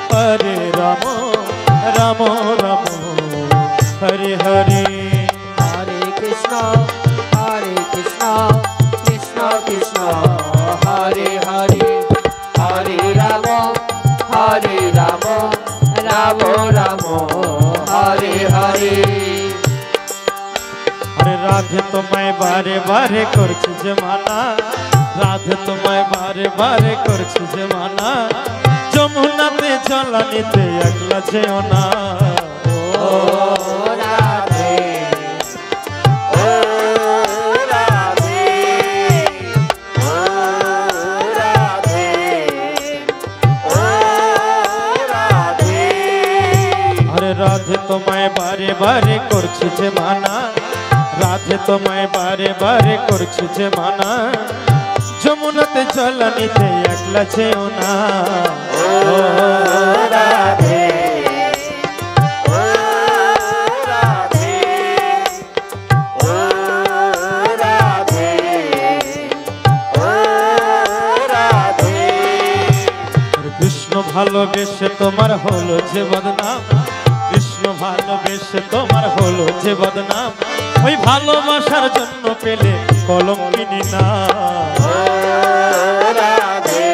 হরে রাম রাম রাম হরে হরে হরে কৃষ্ণ কৃষ্ণ কৃষ্ণ হরে হরে হরে রাম রাম রাম হরে হরে আরে রাধে তোমায় বারে বারে করছি যে মানা রাধে তোমায় বারে বারে করছি যে মানা যমুনাতে জল নিতে একলা যেও না ও রাধে ও রাধে ও রাধে ও রাধে আরে রাধে তোমায় বারে বারে করছি যে মানা রাধে তোমায় বারে বারে করছি যে মানা যমুনাতে জল নিতে একলা যেও না ও রাধে ও রাধে ও রাধে ও রাধে কৃষ্ণ ভালোবেসে তোমার হলো যে বদনাম কৃষ্ণ ভালোবেসে তোমার হলো যে বদনাম ওই ভালোবাসার জন্য পেলে কলম কিনি না ও রাধে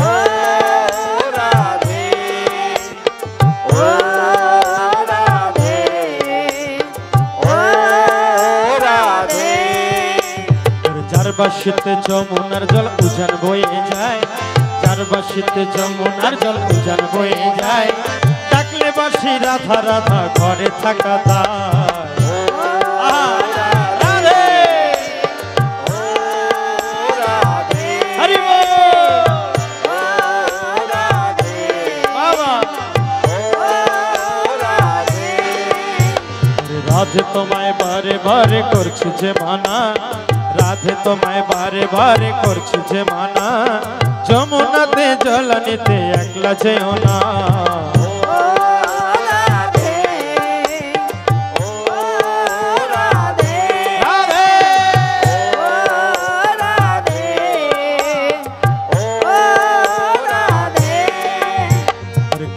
ও রাধে ও রাধে ও রাধে যার বাসিতে যমুনার জল উজান বয়ে যায় যার বাসিতে যমুনার জল উজান বয়ে যায় ডাকলে বাসি রাধা রাধা ঘরে থাকা দায় রাধে হরি বল বাবা রাধে তোমায় বারে বারে করছি যে মানা রাধে তোমায় বারে বারে করছি যে মানা যমুনাতে জল নিতে একলা যেও না রাধে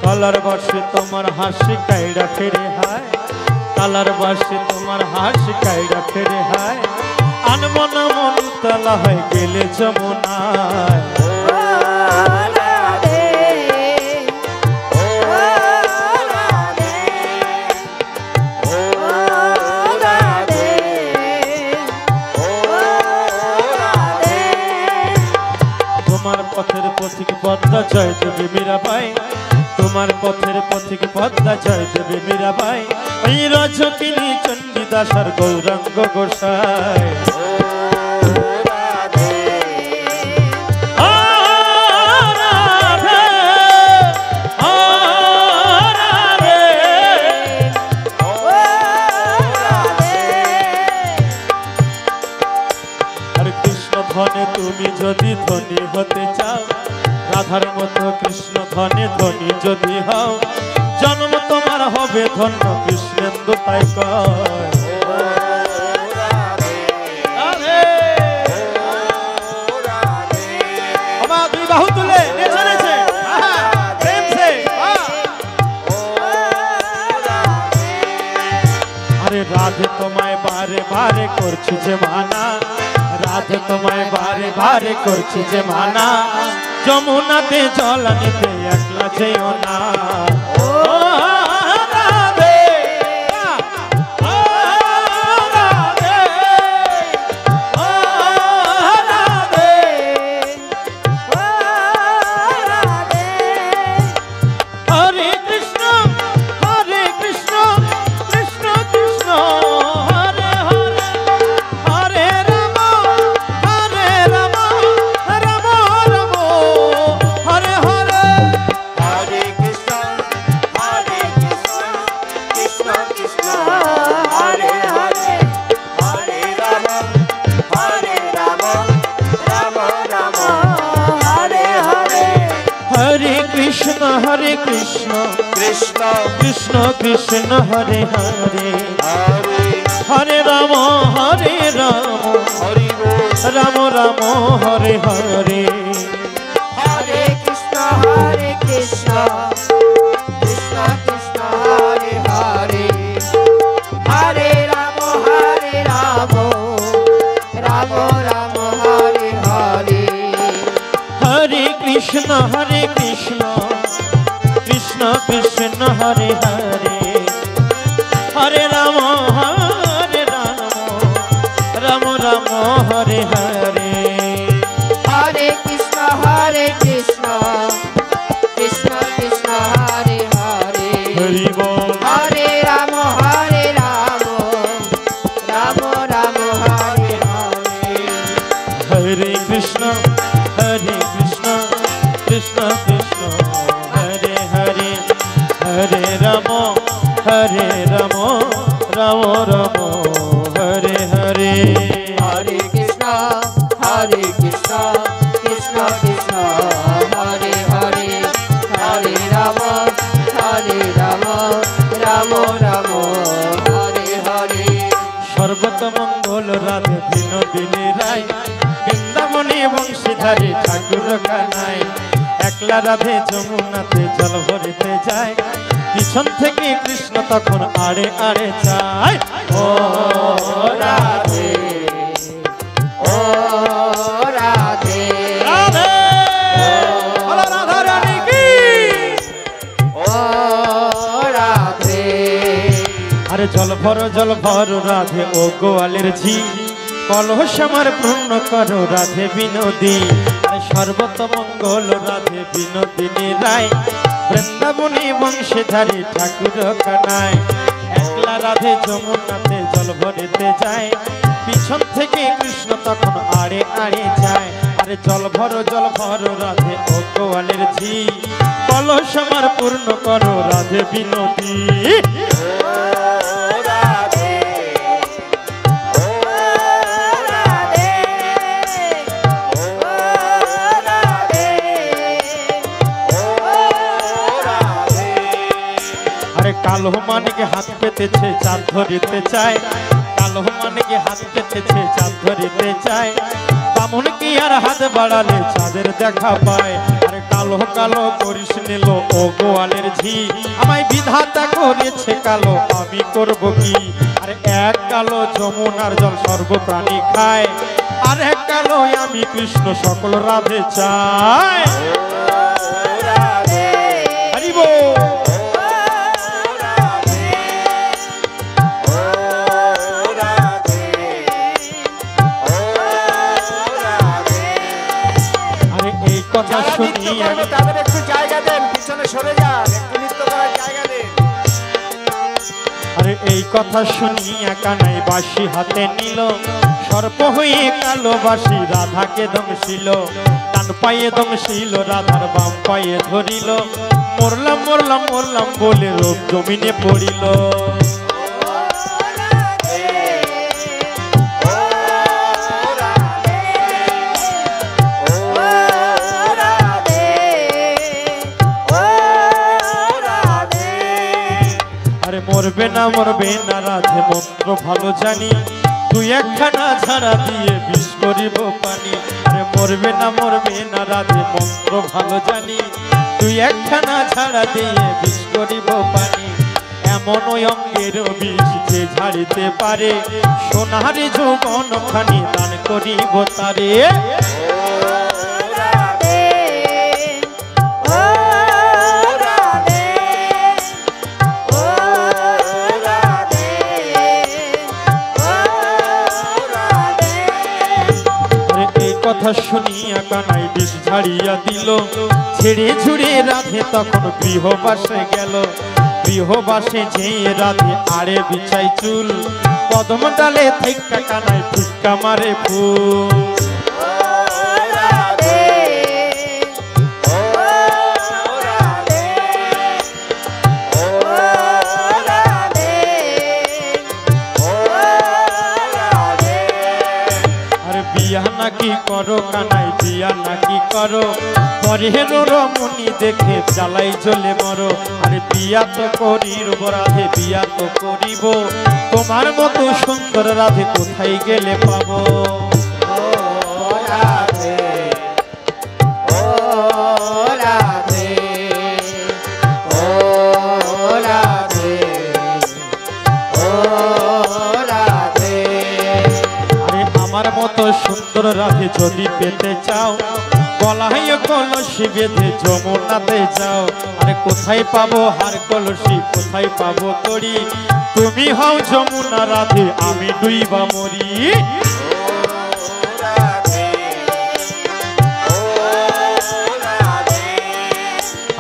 কালার বর্ষে তোমার হাসি কাইড়া ফেরে হায় কালার বর্ষে তোমার হাসি কাইড়া ফেরে হায় আনমন মন তলা হয়ে গেলে যমুনায় তোমার পথের পথিক পদ্মা জয় দেবে মীরাবাই তোমার পথের পথিক পদ্মা জয় দেবে মীরাবাই ওই রজকিনী চণ্ডী দাস আর গৌরাঙ্গ গোসাই। তুমি যদি ধনী হতে চাও, রাধার মতো কৃষ্ণ ধনে ধনী যদি হও, জন্ম তোমার হবে ধন্য কৃষ্ণেন্দু তাই কয়। দুই বাহু তুলে নেচে নেচে প্রেম সে। আরে রাধে তোমায় বারে বারে করছি যে মানা, রাধে তোমায় বারে বারে করছি যে মানা, যমুনাতে জল আনিতে একলা যেও না। ও রাধে, ও রাধে, ও রাধে, ও রাধে। হরে কৃষ্ণ কৃষ্ণ কৃষ্ণ হরে হরে, হরে রাম হরে Ram, Ram Ram Hare Hare. Hare Krishna, Krishna Krishna, Hare Hare, Hare Rama, Rama Rama, Hare Hare. Hare Krishna, Krishna Krishna Krishna, Hare Hare, Hare Hare Rama, Hari Bol. Rama Rama, Hare Hare. Hare Krishna, Krishna Krishna, Hare Hare, Hare Rama, Rama Rama, Hare Hare. Hare Krishna, Krishna Krishna, Hare Hare, Hare Rama, Rama Rama, Hare Hare. Hare Krishna, Krishna Krishna, Hare Hare, Hari Bol. Hare Rama, Rama Rama, Hare Hare. Hare Krishna, Krishna Krishna, Hare Hare, Hare Rama, Rama Rama, Hare Hare. Hare Krishna, Krishna Krishna, Hare Hare, Hare Rama, Rama Rama, Hare Hare. সর্বত মঙ্গল রাধে বিনোদিনী রায়, বৃন্দাবনী বংশীধারী ঠাকুর কানাই, একলা রাধে যমুনাতে জল ভরিতে যায়, পিছন থেকে কৃষ্ণ তখন আড়ে আড়ে চায়। ও রাধে, ও রাধে, রাধে বলো রাধা রানী কি। ও রাধে। আরে জল ভর রাধে ও গোয়ালের ঝি, কলহ আমার পূর্ণ করো রাধে বিনোদী। আরে সর্বত মঙ্গল রাধে বিনোদিনী রায়, বৃন্দাবনী বংশীধারী ঠাকুর কানাই, একলা রাধে যমুনাতে জল ভরিতে যায়, পিছন থেকে কৃষ্ণ তখন আড়ে আড়ে যায়। আরে জল ভর রাধে ও গোয়ালের ঝি, কলহ আমার পূর্ণ করো রাধে বিনোদী। কালো মানিকে হাত পেতেছে চাঁদ ধরিতে চায়, কালো মানিকে হাত পেতেছে চাঁদ ধরিতে চায়, বামন কি আর হাত বাড়ালে চাঁদের দেখা পায়। আরে কালো কালো করিস নিল ও গোয়ালের ঝি, আমায় বিধাতা করেছে কালো আমি করব কি। আরে এক কালো যমুনার জল সর্বপ্রাণী খায়, আর এক কালো আমি কৃষ্ণ সকল রাধে চায়। হরি বল। কথা শুনি তাদের একটু জায়গা দেন, পিছনে সরে যান, একটু নৃত্য করার জায়গা দেন। আরে আরে এই কথা শুনিয়া কানাই বাঁশি হাতে নিল, সর্প হয়ে কালো বাঁশি রাধাকে দংশিল। ডান পায়ে দংশিল রাধার বাম পায়ে ধরিল, মরলাম মরলাম মরলাম বলে রোগ জমিনে পড়িল। মরবে না রাধে মন্ত্র ভালো জানি, তুই একখানা ঝাড়া দিয়ে বিষ করিব পানি। আরে মরবে না রাধে মন্ত্র ভালো জানি, তুই একখানা ঝাড়া দিয়ে বিষ করিব পানি। এমন ওই অঙ্গের বিষ যে ঝাড়িতে পারে, সোনারে যৌবন খানি দান করিব তারে। কথা শুনিয়া কানাই বিষ ঝাড়িয়া দিল, ছেড়ে ছুড়ে রাধে তখন গৃহবাসে গেল। গৃহবাসে যেয়ে রাধে আড়ে বিছাই চুল, কদম ডালে থেকে কানাই ফিক্কা মারে ফুল। বিয়া নাকি করো কানাই বিয়া নাকি করো, পরের রমণী দেখে জ্বালাই জ্বলে মরো। আরে বিয়া তো করিব রাধে বিয়া তো করিব, তোমার মতো সুন্দর রাধে কোথায় গেলে পাবো। সুন্দর রাধে যদি পেতে চাও, গলায় কলসি বেঁধে যমুনাতে যাও। আরে কোথায় পাবো হার কলসি, কোথায় পাবো তরি, তুমি হও যমুনা রাধে আমি ডুইবা মরি।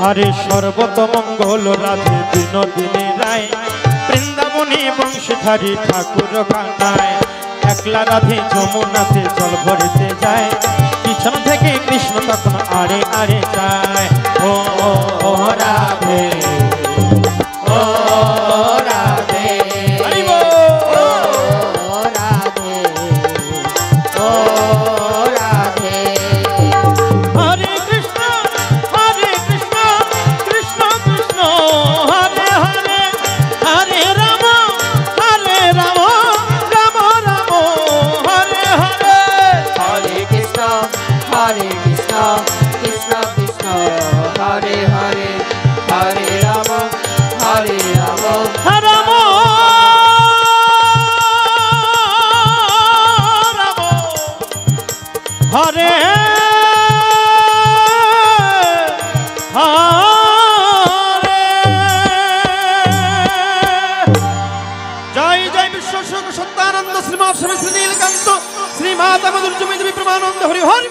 আরে সর্বতমঙ্গল রাধে বিনোদিনী রায়, বৃন্দাবনী বংশধারী ঠাকুর কানায়। একলা রাধে যমুনাতে জল ভরিতে যায়, পিছন থেকে কৃষ্ণ তখন আড়ে আড়ে যায়। ও রাধে ও রাধে ও রাধে ও রাধে। হরে কৃষ্ণ কৃষ্ণ কৃষ্ণ হরে হরে, হরে Ram Hare Krishna, Krishna Krishna, Hare Hare, Hare Rama, Hare Rama, Hare Rama, Hare Hare। জয় জয় বিশ্ব সত্যানন্দ শ্রীমৎ স্বামী শ্রী নীলকান্ত শ্রী মাতা মধুর জমিদেবী প্রমানন্দে হরি হরি।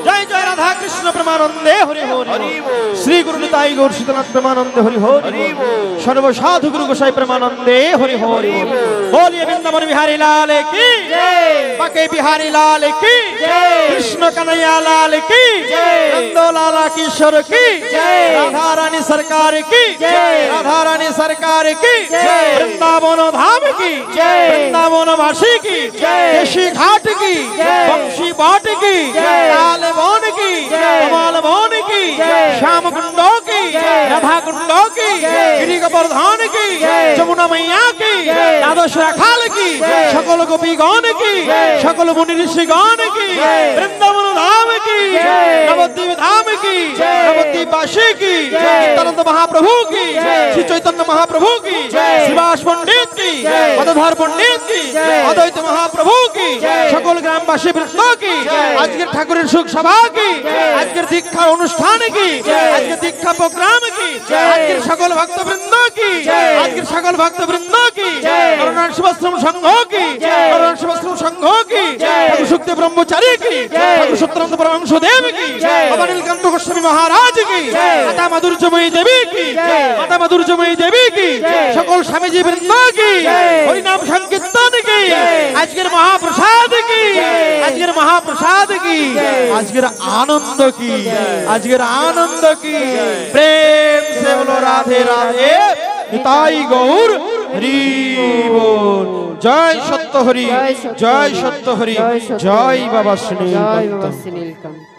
জয় জয় রাধা কৃষ্ণ প্রমানন্দে হরি হরি। শ্রী গুরু নিতাই গৌর সীতানাথ প্রমানন্দে হরি হরি। সর্ব সাধু গুরু গোসাই প্রমানন্দে হরি হরি। बोलिए वृंदावन बिहारी लाल की जय, बाके बिहारी लाल की जय, कृष्ण कन्हैया लाल की जय, नंदो लाला किशोर की जय, राधा रानी सरकार की जय, राधा रानी सरकार की जय, वृंदावन धाम की जय, वृंदावन वासी की जय, केशी घाट की जय, बंशी बाट की जय, लाल वन की जय, कमाल वन की जय, श्याम कुंडो की जय, राधा कुंडो की जय, गिरी गोवर्धन की जय, जमुना मैया की जय, द्वादश राखाल की सकल गोपीगण की सकल मुनि ऋषिगण की वृंदावन धाम की नवद्वीप धाम की नवद्वीप वासी की नित्यानंद महाप्रभु की श्री चैतन्य महाप्रभु की श्रीवास पंडित की पदधर पंडित की अद्वैत महाप्रभु की सकल ग्रामवासी वृंद की आजकेर ठाकुरेर सुख सभा की आजकेर दीक्षा अनुष्ठान की आजकेर दीक्षा प्रोग्राम की आजकेर सकल भक्तवृंद की आजकेर सकल भक्तवृंद की करुणा शिवाश्रम संघ की करुणा शिवाश्रम संघ की ठाकुर सुखदेव ब्रह्मचारी की ठाकुर সত্যানন্দ পরমহংস দেব কি, জয়। বাবা নীলকান্ত গোস্বামী মহারাজ কি, জয়। মাতা মাধুর্যময়ী দেবী কি, জয়। মাতা মাধুর্যময়ী দেবী কি, জয়। সকল স্বামীজি বৃন্দ কি, জয়। হরিনাম সংকীর্তন কি, জয়। আজকের মহাপ্রসাদ কি, জয়। আজকের মহাপ্রসাদ কি, জয়। আজকের আনন্দ কি, জয়। আজকের আনন্দ কি, প্রেম সে বলো রাধে রাধে নিতাই গৌর হরি বল। জয় সত্য হরি, জয় সত্য জয় হরি, সত্য হরি, জয় সত্য জয় হরি, বাবা জয় শ্রী বাবা শ্রী নীলকান্ত।